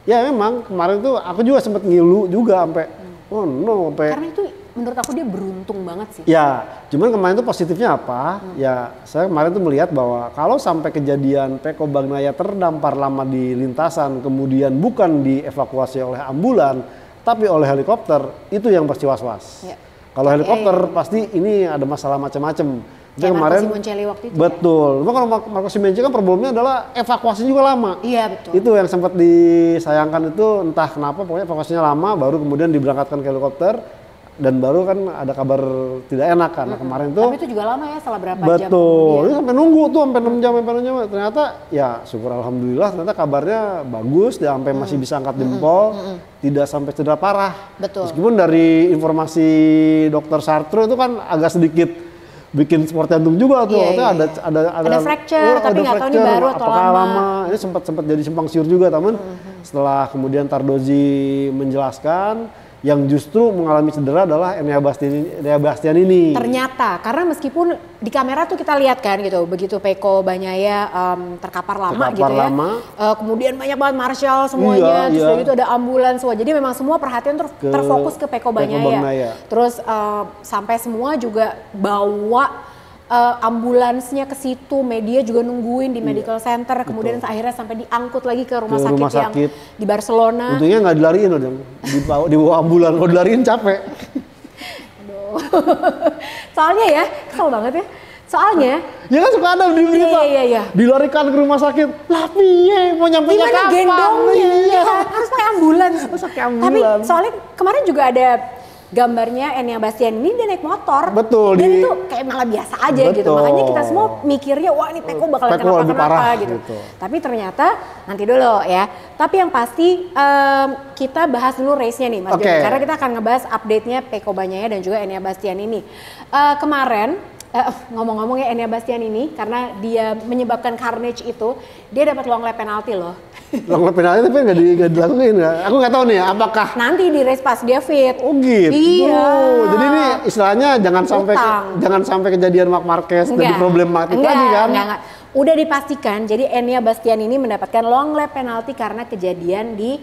Ya memang kemarin tuh aku juga sempat ngilu juga sampai karena itu menurut aku dia beruntung banget sih. Ya, cuman kemarin tuh positifnya apa? Ya, saya kemarin tuh melihat bahwa kalau sampai kejadian Peko Bagnaia terdampar lama di lintasan, kemudian bukan dievakuasi oleh ambulan, tapi oleh helikopter, itu yang pasti was-was. Kalau helikopter pasti ini ada masalah macam-macam. Kayak kemarin Marco Simoncelli waktu itu. Betul. Cuma kalau Marco Simoncelli kan problemnya adalah evakuasi juga lama. Iya betul. Itu yang sempat disayangkan itu entah kenapa pokoknya evakuasinya lama, baru kemudian diberangkatkan ke helikopter. Dan baru kan ada kabar tidak enak karena kemarin tuh. Tapi itu juga lama ya, salah berapa jam. Betul, ini sampai nunggu tuh sampai 6 jam. Ternyata ya syukur alhamdulillah ternyata kabarnya bagus, dia sampai masih bisa angkat jempol, tidak sampai cedera parah. Betul. Meskipun dari informasi dokter Sartre itu kan agak sedikit bikin sport jantung juga tuh. Ada fracture, tapi nggak tahu ini baru atau lama. Ini sempat jadi simpang siur juga, teman. Setelah kemudian Tardozzi menjelaskan. Yang justru mengalami cedera adalah Enea Bastianini. Ternyata, karena meskipun di kamera tuh kita lihat kan gitu, begitu Peko Bagnaia terkapar lama gitu ya. Kemudian banyak banget marshal semuanya, terus gitu ada ambulans semua. Jadi memang semua perhatian terfokus ke Peko Bagnaia. Terus sampai semua juga bawa ambulansnya ke situ, media juga nungguin di medical center, kemudian akhirnya sampai diangkut lagi ke rumah sakit yang di Barcelona. Untungnya nggak dilariin loh, dibawa ambulan, kalau dilariin capek. Aduh, soalnya ya kesel banget ya. Soalnya ya kan suka ada di berita dilarikan ke rumah sakit, lah piye mau nyampe kapan? Gendongnya harus pakai ambulans. Tapi soalnya kemarin juga ada gambarnya Enea Bastian ini dia naik motor. Betul. Dan itu kayak malah biasa aja gitu. Makanya kita semua mikirnya wah ini Peko bakalan kenapa gitu. Tapi ternyata nanti dulu ya. Tapi yang pasti kita bahas dulu race-nya nih Mas Joni. Karena kita akan ngebahas update-nya Peko Bagnaia dan juga Enea Bastian ini. Kemarin ngomong-ngomong ya Enea Bastian ini karena dia menyebabkan carnage itu, dia dapat long lap penalty loh. Long lap penalty tapi nggak dilakuin nggak? Aku nggak tahu nih apakah nanti di race pas dia fit. Oh gitu. Iya. Jadi ini istilahnya jangan sampai kejadian Marc Marquez jadi problematik lagi kan? Enggak. Udah dipastikan. Jadi Enea Bastian ini mendapatkan long lap penalty karena kejadian di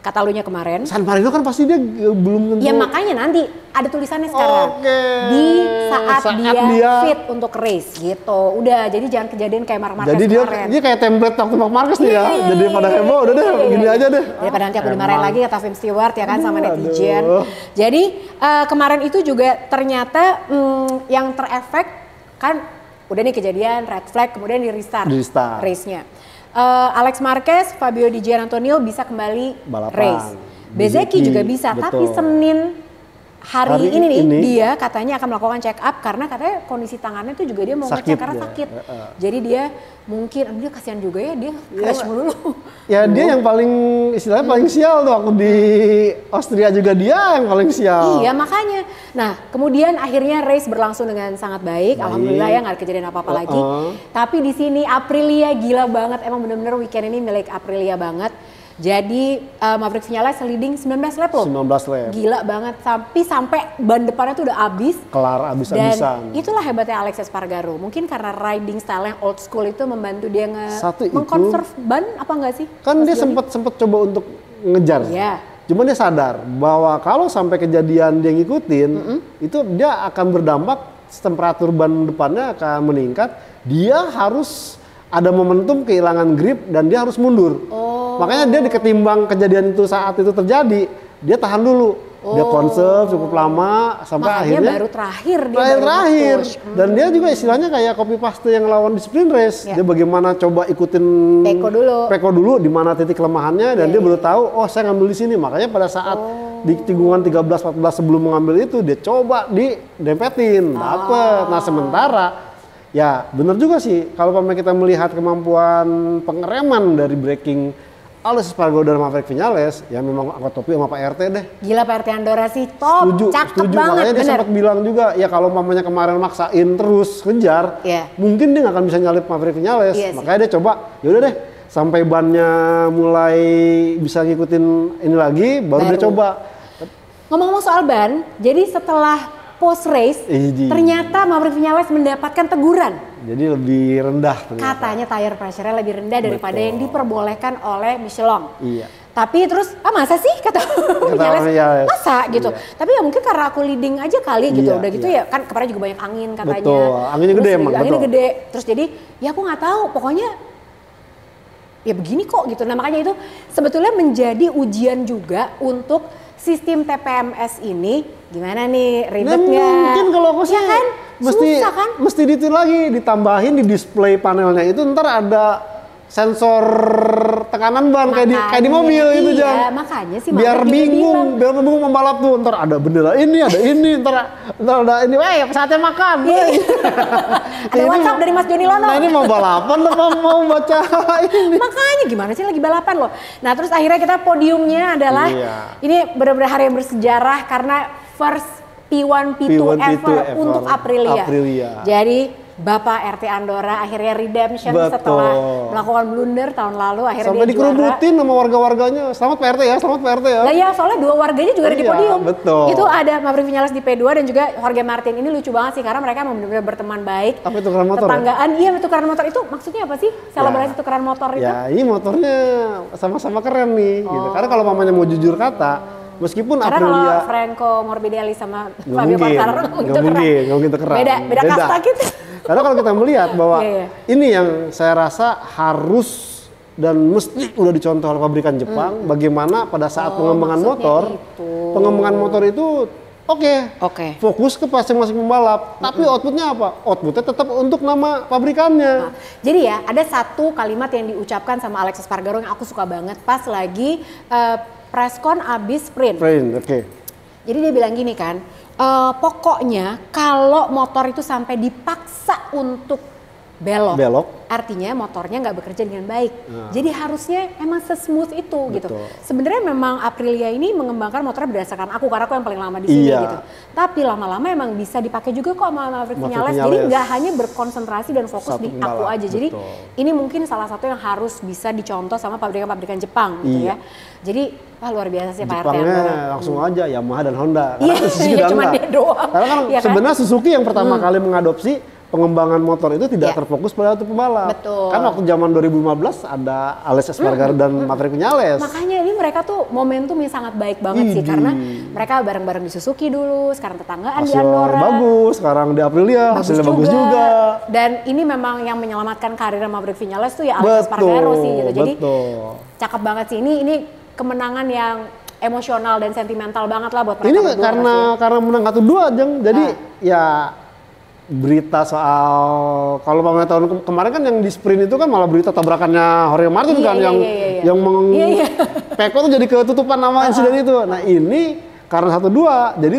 Catalunya kemarin. San Marino kan pasti dia belum tentu. Ya makanya nanti ada tulisannya sekarang. Di saat dia fit untuk race gitu. Udah, jadi jangan kejadian kayak Marc Marquez kemarin. Jadi dia kayak template waktu Marc Marquez nih ya. Jadi pada heboh, udah deh gini aja deh. Daripada nanti aku dimarahin lagi kata Tim Stewart ya kan sama netizen. Jadi kemarin itu juga ternyata yang terefek kan udah nih kejadian red flag kemudian di restart. Race-nya. Alex Marquez, Fabio Di Giannantonio bisa kembali race. Bezzecchi juga bisa, tapi Senin hari ini nih dia katanya akan melakukan check up karena katanya kondisi tangannya tuh juga dia mau ngecek karena sakit. Jadi dia mungkin dia kasihan juga ya dia crash mulu. Ya dia yang paling istilahnya paling sial tuh waktu di Austria juga dia yang paling sial. Iya makanya. Nah kemudian akhirnya race berlangsung dengan sangat baik. Alhamdulillah ya nggak ada kejadian apa-apa lagi. Tapi di sini Aprilia gila banget, emang bener-bener weekend ini milik Aprilia banget. Jadi Maverick Vinales leading 19 lap loh. 19 lap. Gila banget. Sampai ban depannya tuh udah habis. Kelar abis-abisan. Dan itulah hebatnya Alex Espargaro. Mungkin karena riding style yang old school itu membantu dia mengkonserv ban apa enggak sih? Kan dia sempat coba untuk ngejar. Iya. Cuman dia sadar bahwa kalau sampai kejadian dia ngikutin, itu dia akan berdampak temperatur ban depannya akan meningkat. Dia harus ada momentum kehilangan grip dan dia harus mundur. Makanya dia ketimbang kejadian itu saat itu terjadi, dia tahan dulu. Dia konserv cukup lama sampai akhirnya baru terakhir. Dan dia juga istilahnya kayak copy paste yang lawan di sprint race. Dia bagaimana coba ikutin Peko dulu di mana titik kelemahannya dan dia baru tahu saya ngambil di sini. Makanya pada saat di tikungan 13-14 sebelum mengambil itu dia coba dempetin, dapet. Nah sementara ya benar juga sih kalau kita melihat kemampuan pengereman dari braking Alex Espargaro dan Maverick Vinales, ya memang angkat topi sama Pak RT deh. Gila Pak RT Andorra sih top, cakep banget. Makanya dia sempat bilang juga, ya kalau mamanya kemarin maksain terus kejar, mungkin dia nggak akan bisa nyalip Maverick Vinales. Makanya dia coba, yaudah deh, sampai bannya mulai bisa ngikutin ini lagi, baru dia coba. Ngomong-ngomong soal ban, jadi setelah post race, ternyata Maverick Vinales mendapatkan teguran. Jadi lebih rendah ternyata. Katanya tire pressure-nya lebih rendah daripada yang diperbolehkan oleh Michelin. Iya. Tapi terus, masa sih kata Vinales, masa gitu. Tapi ya mungkin karena aku leading aja kali gitu. Udah gitu ya kan kemarin juga banyak angin katanya. Betul, anginnya gede emang. Anginnya gede. Terus jadi ya aku nggak tahu, pokoknya ya begini kok gitu. Nah makanya itu sebetulnya menjadi ujian juga untuk sistem TPMS ini. Gimana nih, ribet nggak? Mungkin kalau aku sih kan? mesti itu lagi ditambahin di display panelnya itu ntar ada sensor tekanan ban kayak di mobil gitu Jang. Makanya sih biar bingung pembalap tuh ntar ada bendera ini ntar ada ini saatnya makan. Ada WhatsApp dari Mas Joni Lono. Nah ini mau balapan atau mau baca ini? Makanya gimana sih lagi balapan loh. Nah terus akhirnya kita podiumnya adalah ini benar-benar hari yang bersejarah karena first P1 P2 ever untuk Aprilia. Jadi Bapak RT Andorra akhirnya redemption setelah melakukan blunder tahun lalu akhirnya sampai dikerubutin sama warga-warganya. Selamat Pak RT ya, selamat Pak RT ya. Nah ya soalnya dua warganya juga ada di podium. Betul. Itu ada Maverick Vinales di P2 dan juga Jorge Martin. Ini lucu banget sih karena mereka benar-benar berteman baik. Apa itu tukeran motor? Tetanggaan, iya tukeran motor itu maksudnya apa sih? Selebrasi tukeran motor itu? Ya ini motornya sama-sama keren nih. Gitu. Karena kalau mamanya mau jujur kata, meskipun karena Aprilia kalau Franco Morbidelli sama Fabio Quartararo nggak mungkin keren. Beda kasta gitu. Karena kalau kita melihat bahwa ini yang saya rasa harus dan mesti udah dicontoh oleh pabrikan Jepang, bagaimana pada saat pengembangan motor itu fokus ke masing-masing pembalap, tapi outputnya apa? Outputnya tetap untuk nama pabrikannya. Nah, jadi ya ada satu kalimat yang diucapkan sama Alex Espargaro yang aku suka banget pas lagi presscon abis sprint. Jadi dia bilang gini kan, pokoknya kalau motor itu sampai dipaksa untuk belok, artinya motornya nggak bekerja dengan baik. Jadi harusnya emang sesmooth itu. Betul. Gitu. Sebenarnya memang Aprilia ini mengembangkan motornya berdasarkan aku, karena aku yang paling lama di sini gitu. Tapi lama-lama emang bisa dipakai juga kok sama Maverick Viñales. Jadi nggak hanya berkonsentrasi dan fokus di aku aja. Jadi ini mungkin salah satu yang harus bisa dicontoh sama pabrikan-pabrikan Jepang gitu ya. Jadi luar biasa sih Pak RT. Jepangnya langsung aja Yamaha dan Honda. Iya, cuma dia doang. Karena kan sebenarnya Suzuki yang pertama kali mengadopsi pengembangan motor itu tidak terfokus pada satu pembalap. Betul. Kan waktu zaman 2015 ada Alex Espargaro dan Maverick Viñales. Makanya ini mereka tuh momentumnya sangat baik banget sih, karena mereka bareng-bareng di Suzuki dulu, sekarang tetanggaan di Andorra. Bagus, sekarang di Aprilia hasilnya bagus juga. Dan ini memang yang menyelamatkan karir Maverick Viñales tuh ya Alex Espargaro sih gitu. Jadi cakep banget sih, ini kemenangan yang emosional dan sentimental banget lah buat mereka. Ini karena menang 1-2 Jeng. Jadi ya berita soal kalau tahun kemarin kan yang di sprint itu kan malah berita tabrakannya Jorge Martin yang Peko tuh jadi ketutupan nama insiden itu. Nah ini karena 1-2 jadi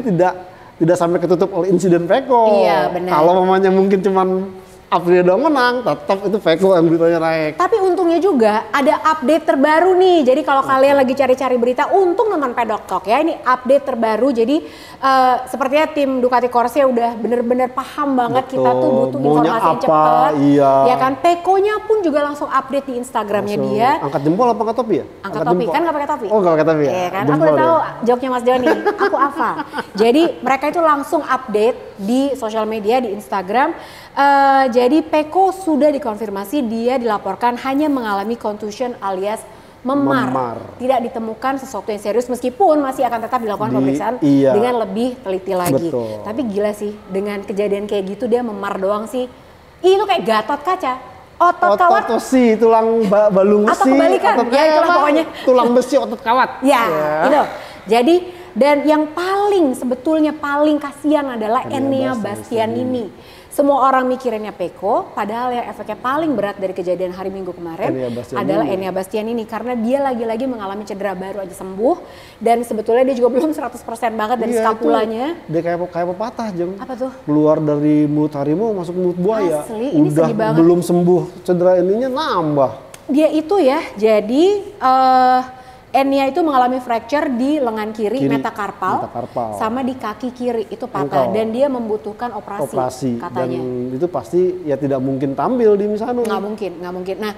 tidak sampai ketutup oleh insiden Peko. Iya, benar. Kalau mamanya mungkin cuman Aprilia doang menang, tetap itu Peko yang beritanya naik. Tapi untungnya juga ada update terbaru nih. Jadi kalau kalian lagi cari-cari berita, untung nonton Pedok Talk ya. Ini update terbaru. Jadi sepertinya tim Ducati Corse udah bener-bener paham banget kita tuh butuh informasi yang cepat. Iya. Ya kan, Peko-nya pun juga langsung update di Instagramnya dia. Angkat jempol apa angkat topi ya? Angkat topi, kan nggak pakai topi. Oh nggak pakai topi ya? Iya kan, aku udah tahu joknya Mas Joni, aku hafal. Jadi mereka itu langsung update di sosial media, di Instagram. Jadi Peko sudah dikonfirmasi dia dilaporkan hanya mengalami contusion alias memar. Tidak ditemukan sesuatu yang serius meskipun masih akan tetap dilakukan pemeriksaan dengan lebih teliti lagi. Betul. Tapi gila sih, dengan kejadian kayak gitu dia memar doang sih. Itu kayak Gatot kaca. Otot kawat. Otosi, tulang balung besi. Atau kebalikan, ya itulah pokoknya. Tulang besi, otot kawat. Ya, itu. Jadi, dan yang sebetulnya paling kasihan adalah Enea Bastianini. Semua orang mikirinnya Peko, padahal yang efeknya paling berat dari kejadian hari Minggu kemarin adalah Enea Bastianini. Karena dia lagi-lagi mengalami cedera baru aja sembuh. Dan sebetulnya dia juga belum 100% banget dari skapulanya. Dia kayak pepatah, Jeng. Apa tuh? Keluar dari mulut harimau masuk mulut buaya. Asli, ini udah sedih banget. Belum sembuh, cedera ininya nambah. Dia itu ya, jadi Enea itu mengalami fracture di lengan kiri metakarpal, sama di kaki kiri itu patah dan dia membutuhkan operasi katanya. Dan itu pasti ya tidak mungkin tampil di Misano. Nggak mungkin. Nah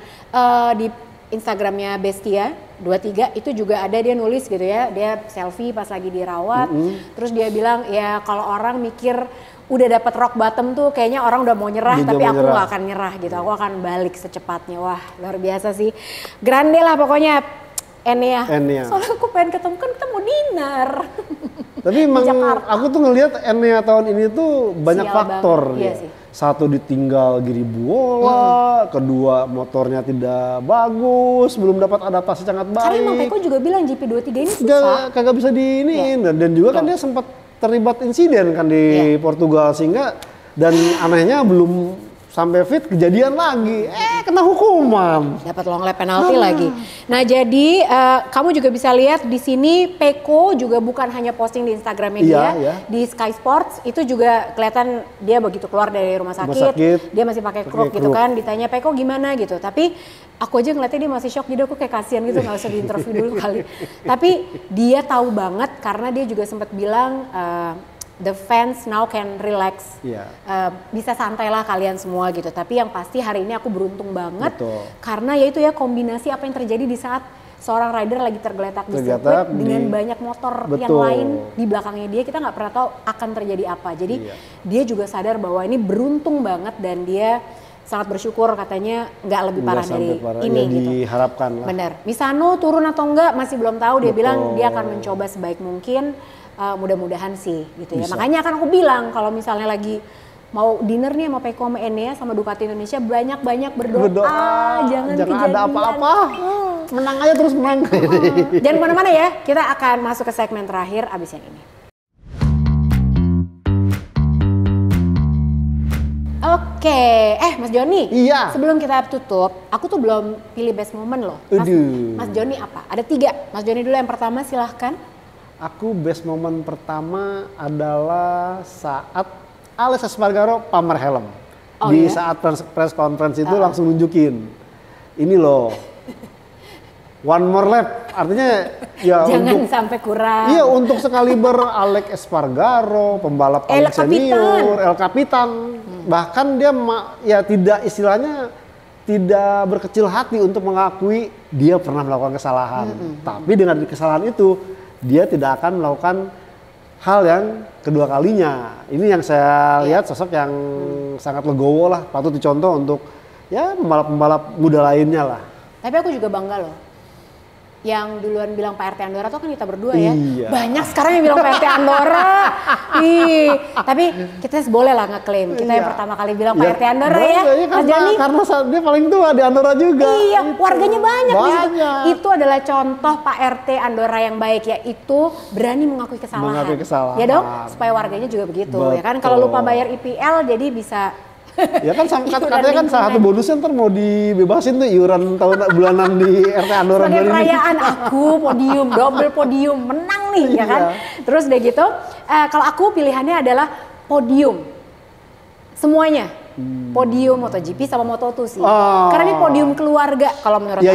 di Instagramnya Bestia 23 itu juga ada dia nulis gitu ya, dia selfie pas lagi dirawat, terus dia bilang ya kalau orang mikir udah dapat rock bottom tuh kayaknya orang udah mau nyerah, tapi aku nggak akan nyerah gitu, aku akan balik secepatnya. Wah luar biasa sih, grande lah pokoknya. Enea. Soalnya aku pengen ketemu, kan kita mau dinner. Tapi emang aku tuh ngelihat Enea tahun ini tuh banyak faktor. Iya sih. Satu ditinggal Giri Buola, kedua motornya tidak bagus, belum dapat adaptasi sangat baik. Karena emang Peko juga bilang GP23 ini susah. Kagak bisa diiniin dan juga kan dia sempat terlibat insiden kan di Portugal sehingga dan anehnya belum sampai fit kejadian lagi, kena hukuman. Dapat long lap penalti lagi. Nah jadi kamu juga bisa lihat di sini Peko juga bukan hanya posting di Instagramnya dia, di Sky Sports itu juga kelihatan dia begitu keluar dari rumah sakit dia masih pakai kruk gitu kan. Ditanya Peko gimana gitu, tapi aku aja ngeliatnya dia masih shock, jadi aku kayak kasihan gitu, nggak usah diinterview dulu kali. Tapi dia tahu banget karena dia juga sempat bilang the fans now can relax, bisa santai lah kalian semua gitu. Tapi yang pasti hari ini aku beruntung banget karena ya itu ya kombinasi apa yang terjadi di saat seorang rider lagi tergeletak di sirkuit dengan banyak motor yang lain di belakangnya dia, kita nggak pernah tahu akan terjadi apa. Jadi dia juga sadar bahwa ini beruntung banget dan dia sangat bersyukur katanya nggak lebih parah dari ini ya, gitu. Diharapkan lah. Bener. Misano turun atau enggak masih belum tahu. Dia bilang dia akan mencoba sebaik mungkin. Mudah-mudahan sih gitu ya. Makanya kan aku bilang kalau misalnya lagi mau dinner nih sama Peko sama Enea sama Ducati Indonesia banyak-banyak berdoa. Jangan ada apa-apa. Menang aja terus menang. Jangan kemana-mana ya. Kita akan masuk ke segmen terakhir abis yang ini. Oke, Mas Joni. Iya. Sebelum kita tutup, aku tuh belum pilih best moment loh. Mas Joni apa? Ada 3. Mas Joni dulu yang pertama, silahkan. Aku best moment pertama adalah saat Alex Espargaro pamer helm. Di saat press conference itu langsung nunjukin, ini loh, one more lap, artinya ya jangan sampai kurang. Iya, untuk sekaliber Alex Espargaro, pembalap paling senior, El Capitan, bahkan dia ya tidak istilahnya tidak berkecil hati untuk mengakui dia pernah melakukan kesalahan. Tapi dengan kesalahan itu dia tidak akan melakukan hal yang kedua kalinya. Ini yang saya lihat sosok yang sangat legowo lah, patut dicontoh untuk ya pembalap-pembalap muda lainnya lah. Tapi aku juga bangga loh. Yang duluan bilang Pak RT Andorra tuh kan kita berdua ya. Banyak sekarang yang bilang Pak RT Andorra. Tapi kita boleh lah ngeklaim. Kita yang pertama kali bilang Pak RT Andorra ya. Mas Joni. Karena dia paling tua di Andorra juga. Iya, warganya banyak. Itu adalah contoh Pak RT Andorra yang baik, yaitu berani mengakui kesalahan. Ya dong, supaya warganya juga begitu. Ya kan, kalau lupa bayar IPL jadi bisa. Ya kan katanya kan salah satu bonusnya ntar mau dibebasin tuh iuran bulanan di RT Andorra. Sebagai perayaan aku podium, double podium, menang nih ya kan. Terus udah gitu, kalau aku pilihannya adalah podium. Semuanya. Podium MotoGP sama Moto2 sih. Karena ini podium keluarga kalau menurut aku.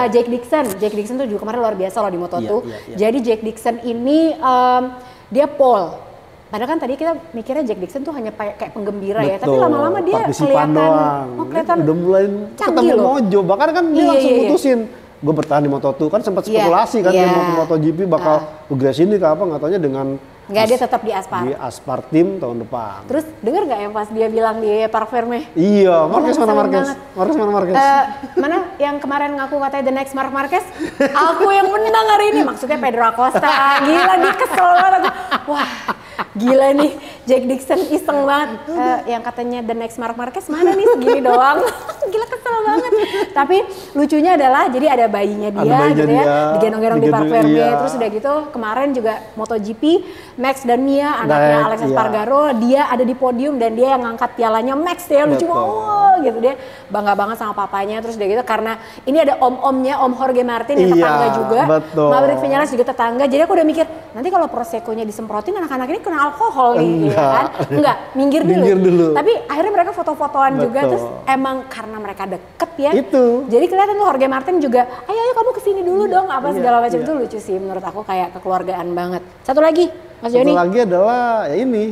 Jake Dixon tuh juga kemarin luar biasa loh di Moto2. Jadi Jake Dixon ini dia pole. Padahal kan tadi kita mikirnya Jack Dixon tuh hanya kayak penggembira ya, tapi lama-lama dia kelihatan udah mulai ketemu mojo, bahkan kan dia langsung putusin gue bertahan di Moto2, kan sempat spekulasi kan dia mau MotoGP bakal progres ini ke apa, nggak taunya dengan dia tetap di Aspar. Di Aspar Team tahun depan. Terus denger nggak yang pas dia bilang di Park Ferme? Iya, Marquez mana Marquez? Mana yang kemarin ngaku katanya the next Mark Marquez? Aku yang menang hari ini, maksudnya Pedro Acosta. Gila, dia kesel banget. Wah, gila nih, Jack Dixon iseng banget. Yang katanya the next Mark Marquez mana nih, segini doang. Gila, kesel banget. Tapi lucunya adalah jadi ada bayinya dia gitu ya, digendong-gendong di Park Ferme. Terus udah gitu kemarin juga MotoGP, Max dan Mia, anaknya Alex Espargaro, dia ada di podium dan dia yang ngangkat pialanya Max ya, lucu banget gitu, dia bangga banget sama papanya. Terus udah gitu karena ini ada om-omnya, Om Jorge Martin yang tetangga juga, Maverick Vinales juga tetangga, jadi aku udah mikir nanti kalau Prosecco-nya disemprotin anak-anak ini kena alkohol nih, ya kan? Enggak, minggir dulu. Tapi akhirnya mereka foto-fotoan juga, terus emang karena mereka deket ya, jadi kelihatan tuh Jorge Martin juga, ayo kamu kesini dulu dong, apa segala macam. Itu lucu sih menurut aku, kayak kekeluargaan banget. Satu lagi Mas Joni. Satu lagi adalah ya ini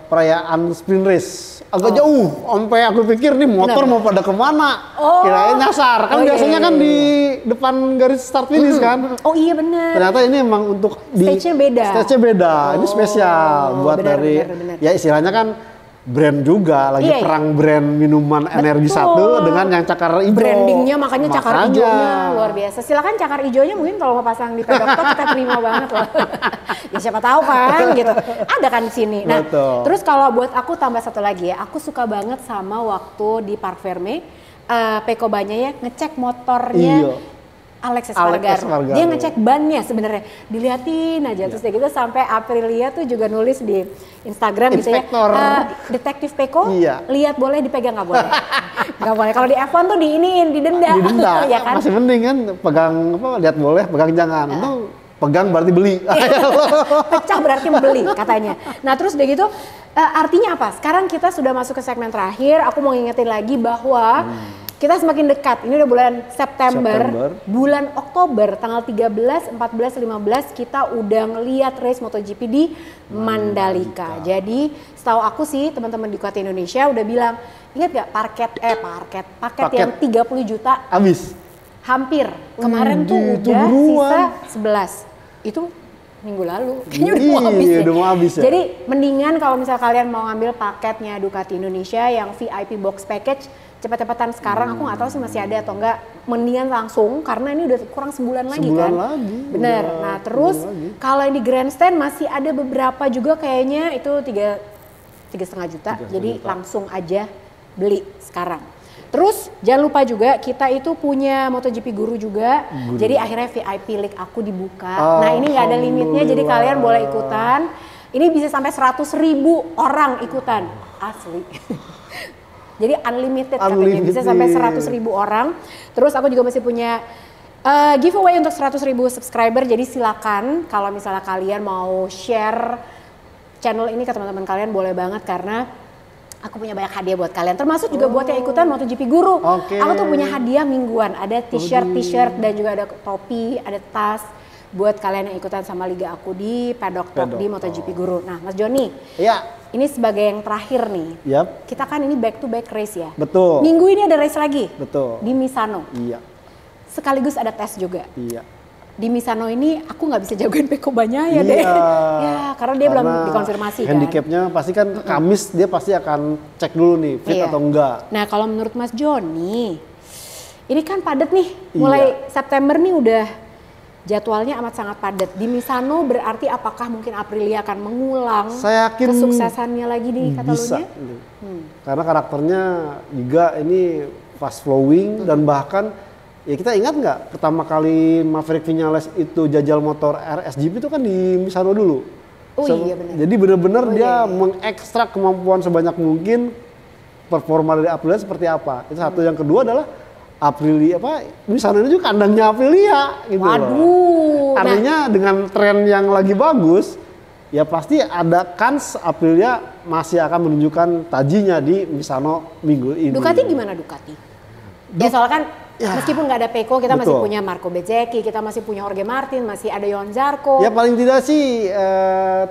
perayaan sprint race agak jauh, sampai aku pikir nih motor mau pada kemana, kirain nyasar kan biasanya kan di depan garis start finish kan. Oh iya benar. Ternyata ini emang untuk stage-nya beda. Ini spesial buat bener. Ya istilahnya kan brand juga lagi perang brand minuman energi satu dengan yang cakar hijau. Brandingnya makanya cakar hijaunya luar biasa. Silakan cakar hijaunya mungkin kalau mau pasang di pedok kita terima banget loh. Ya siapa tahu kan gitu. Ada kan di sini. Nah, terus kalau buat aku tambah satu lagi ya. Aku suka banget sama waktu di Park Ferme, Pecco Bagnaia ngecek motornya Alex Espargaro. Dia ngecek bannya sebenarnya, diliatin aja terus gitu sampai Aprilia tuh juga nulis di Instagram gitu ya. Detektif Pecco, lihat boleh dipegang nggak boleh? Nggak boleh. Kalau di F1 tuh didenda. Ya kan? Masih mending kan pegang lihat boleh, pegang jangan. Itu pegang berarti beli. Pecah berarti beli katanya. Nah terus udah gitu artinya apa? Sekarang kita sudah masuk ke segmen terakhir. Aku mau ngingetin lagi bahwa kita semakin dekat, ini udah bulan September. Bulan Oktober, tanggal 13, 14, 15 kita udah ngeliat race MotoGP di Mandalika. Jadi setahu aku sih teman-teman di Ducati Indonesia udah bilang, ingat gak paket yang 30 juta? Habis? Hampir, kemarin tuh udah sisa 11. Itu minggu lalu, kayaknya udah mau habis ya. Jadi mendingan kalau misal kalian mau ngambil paketnya Ducati Indonesia yang VIP box package, cepet-cepetan sekarang. Aku nggak tahu sih masih ada atau enggak, mendingan langsung karena ini udah kurang sebulan lagi kan. Bener. Nah terus kalau yang di grandstand masih ada beberapa juga kayaknya itu 3,5 juta, jadi langsung aja beli sekarang. Terus jangan lupa juga kita itu punya MotoGP Guru juga. Jadi akhirnya VIP League aku dibuka. Nah ini nggak ada limitnya, jadi kalian boleh ikutan. Ini bisa sampai 100.000 orang ikutan, asli. Jadi unlimited katanya, bisa sampai 100.000 orang. Terus aku juga masih punya Giveaway untuk 100.000 subscriber, jadi silakan kalau misalnya kalian mau share channel ini ke teman-teman kalian boleh banget karena aku punya banyak hadiah buat kalian, termasuk juga buat yang ikutan MotoGP Guru. Aku tuh punya hadiah mingguan, ada t-shirt dan juga ada topi, ada tas buat kalian yang ikutan sama liga aku di Paddock Talk di MotoGP Guru. Nah, Mas Joni, ini sebagai yang terakhir nih. Kita kan ini back to back race ya. Betul. Minggu ini ada race lagi. Betul. Di Misano. Iya. Sekaligus ada tes juga. Iya. Di Misano ini aku nggak bisa jagain Pecco Bagnaia deh. Ya, karena dia belum dikonfirmasi kan. Handicapnya pasti kan Kamis dia pasti akan cek dulu nih fit atau enggak. Nah, kalau menurut Mas Joni, ini kan padat nih. Mulai September nih udah jadwalnya amat sangat padat. Di Misano berarti apakah mungkin Aprilia akan mengulang kesuksesannya lagi di Catalunya? Karena karakternya juga ini fast flowing dan bahkan ya kita ingat nggak pertama kali Maverick Vinales itu jajal motor RSGP itu kan di Misano dulu. Iya benar. Jadi benar-benar dia mengekstrak kemampuan sebanyak mungkin performa dari Aprilia seperti apa. Itu satu. Yang kedua adalah Aprilia Misano ini juga kandangnya Aprilia gitu. Waduh. Artinya dengan tren yang lagi bagus ya pasti ada kans Aprilia masih akan menunjukkan tajinya di Misano minggu ini. Ducati gimana Ducati? Ya soalnya kan meskipun nggak ada Pecco, kita masih punya Marco Bezzecchi, kita masih punya Jorge Martin, masih ada Johan Zarco. Ya paling tidak sih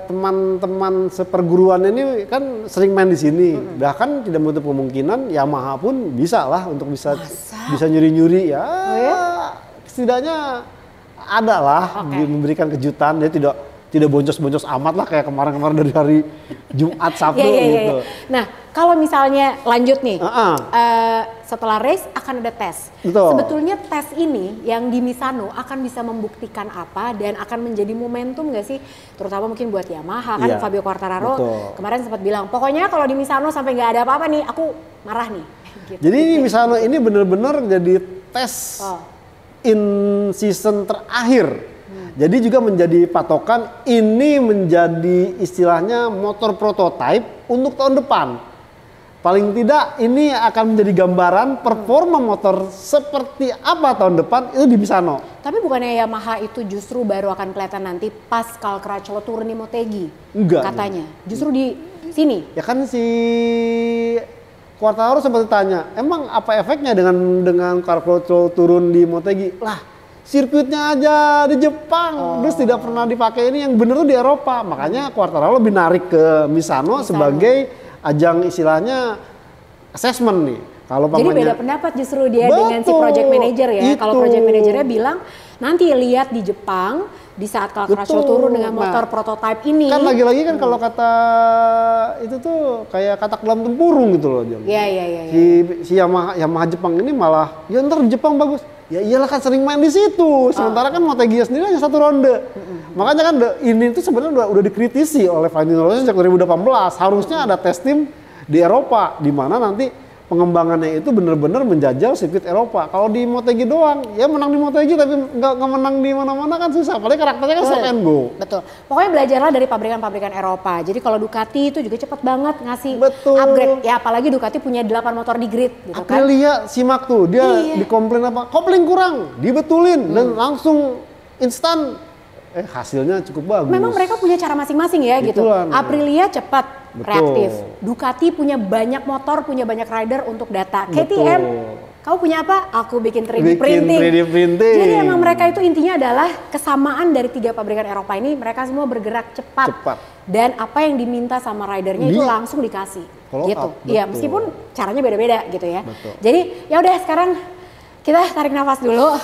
teman-teman seperguruan ini kan sering main di sini. Bahkan tidak menutup kemungkinan Yamaha pun bisa lah untuk bisa nyuri-nyuri ya. Setidaknya ada lah memberikan kejutan. Dia tidak boncos-boncos amat lah kayak kemarin-kemarin dari hari Jumat Sabtu gitu. Nah, kalau misalnya lanjut nih, setelah race akan ada tes. Betul. Sebetulnya tes ini yang di Misano akan bisa membuktikan apa dan akan menjadi momentum nggak sih? Terutama mungkin buat Yamaha kan Fabio Quartararo kemarin sempat bilang, pokoknya kalau di Misano sampai nggak ada apa-apa nih, aku marah nih. Gitu. Jadi Misano ini benar-benar jadi tes in season terakhir. Jadi juga menjadi patokan, ini menjadi istilahnya motor prototype untuk tahun depan. Paling tidak ini akan menjadi gambaran performa motor seperti apa tahun depan itu di Misano. Tapi bukannya Yamaha itu justru baru akan kelihatan nanti pas Crutchlow turun di Motegi? Enggak. Katanya, justru di sini? Ya kan si Quartararo sempat ditanya, emang apa efeknya dengan Crutchlow turun di Motegi? Lah, sirkuitnya aja di Jepang, terus tidak pernah dipakai, ini yang bener tuh di Eropa. Makanya Quartararo lebih narik ke Misano sebagai ajang istilahnya assessment nih. Kalau jadi beda pendapat justru dia dengan si project manager ya. Kalau project manajernya bilang nanti lihat di Jepang di saat Crutchlow turun dengan motor prototype ini. Kan lagi-lagi kan kalau kata itu tuh kayak katak dalam tempurung gitu loh. Iya. Si Yamaha Jepang ini malah ya ntar Jepang bagus. Ya iyalah kan sering main di situ. Sementara kan Motegi sendiri hanya satu ronde. Makanya kan ini tuh sebenarnya udah dikritisi oleh Valentino Rossi sejak 2018. Harusnya ada tes tim di Eropa di mana nanti pengembangannya itu benar-benar menjajal sirkuit Eropa. Kalau di Motegi doang, ya menang di Motegi tapi nggak menang di mana-mana kan susah. Padahal karakternya kan stop and go. Betul. Pokoknya belajarlah dari pabrikan-pabrikan Eropa. Jadi kalau Ducati itu juga cepet banget ngasih upgrade. Ya apalagi Ducati punya 8 motor di grid gitu kan. Aprilia simak tuh, dia dikomplain apa? Kopling kurang, dibetulin dan langsung instan. Hasilnya cukup bagus. Memang mereka punya cara masing-masing ya gitu. Aprilia cepat, reaktif. Ducati punya banyak motor, punya banyak rider untuk data. KTM, kamu punya apa? Aku bikin 3D printing. Jadi emang mereka itu intinya adalah kesamaan dari 3 pabrikan Eropa ini. Mereka semua bergerak cepat. Dan apa yang diminta sama ridernya itu langsung dikasih. Gitu. Iya, meskipun caranya beda-beda gitu ya. Jadi ya udah sekarang kita tarik nafas dulu.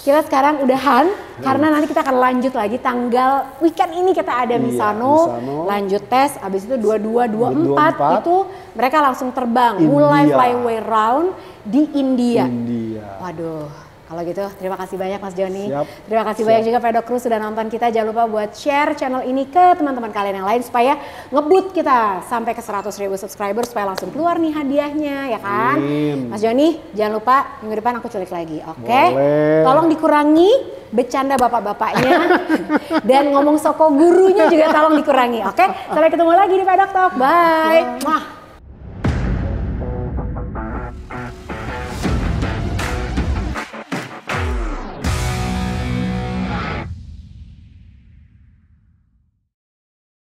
Kita sekarang udahan karena nanti kita akan lanjut lagi tanggal weekend ini kita ada Misano, lanjut tes, abis itu 22, 24 itu mereka langsung terbang mulai flyway round di India. Waduh. Kalau gitu terima kasih banyak Mas Joni. Terima kasih banyak juga Paddock Crew sudah nonton kita. Jangan lupa buat share channel ini ke teman-teman kalian yang lain supaya ngebut kita sampai ke 100.000 subscriber supaya langsung keluar nih hadiahnya ya kan. Mas Joni jangan lupa minggu depan aku culik lagi. Oke? Tolong dikurangi bercanda bapak-bapaknya dan ngomong soko gurunya juga tolong dikurangi. Oke? Sampai ketemu lagi di Paddock Talk. Bye.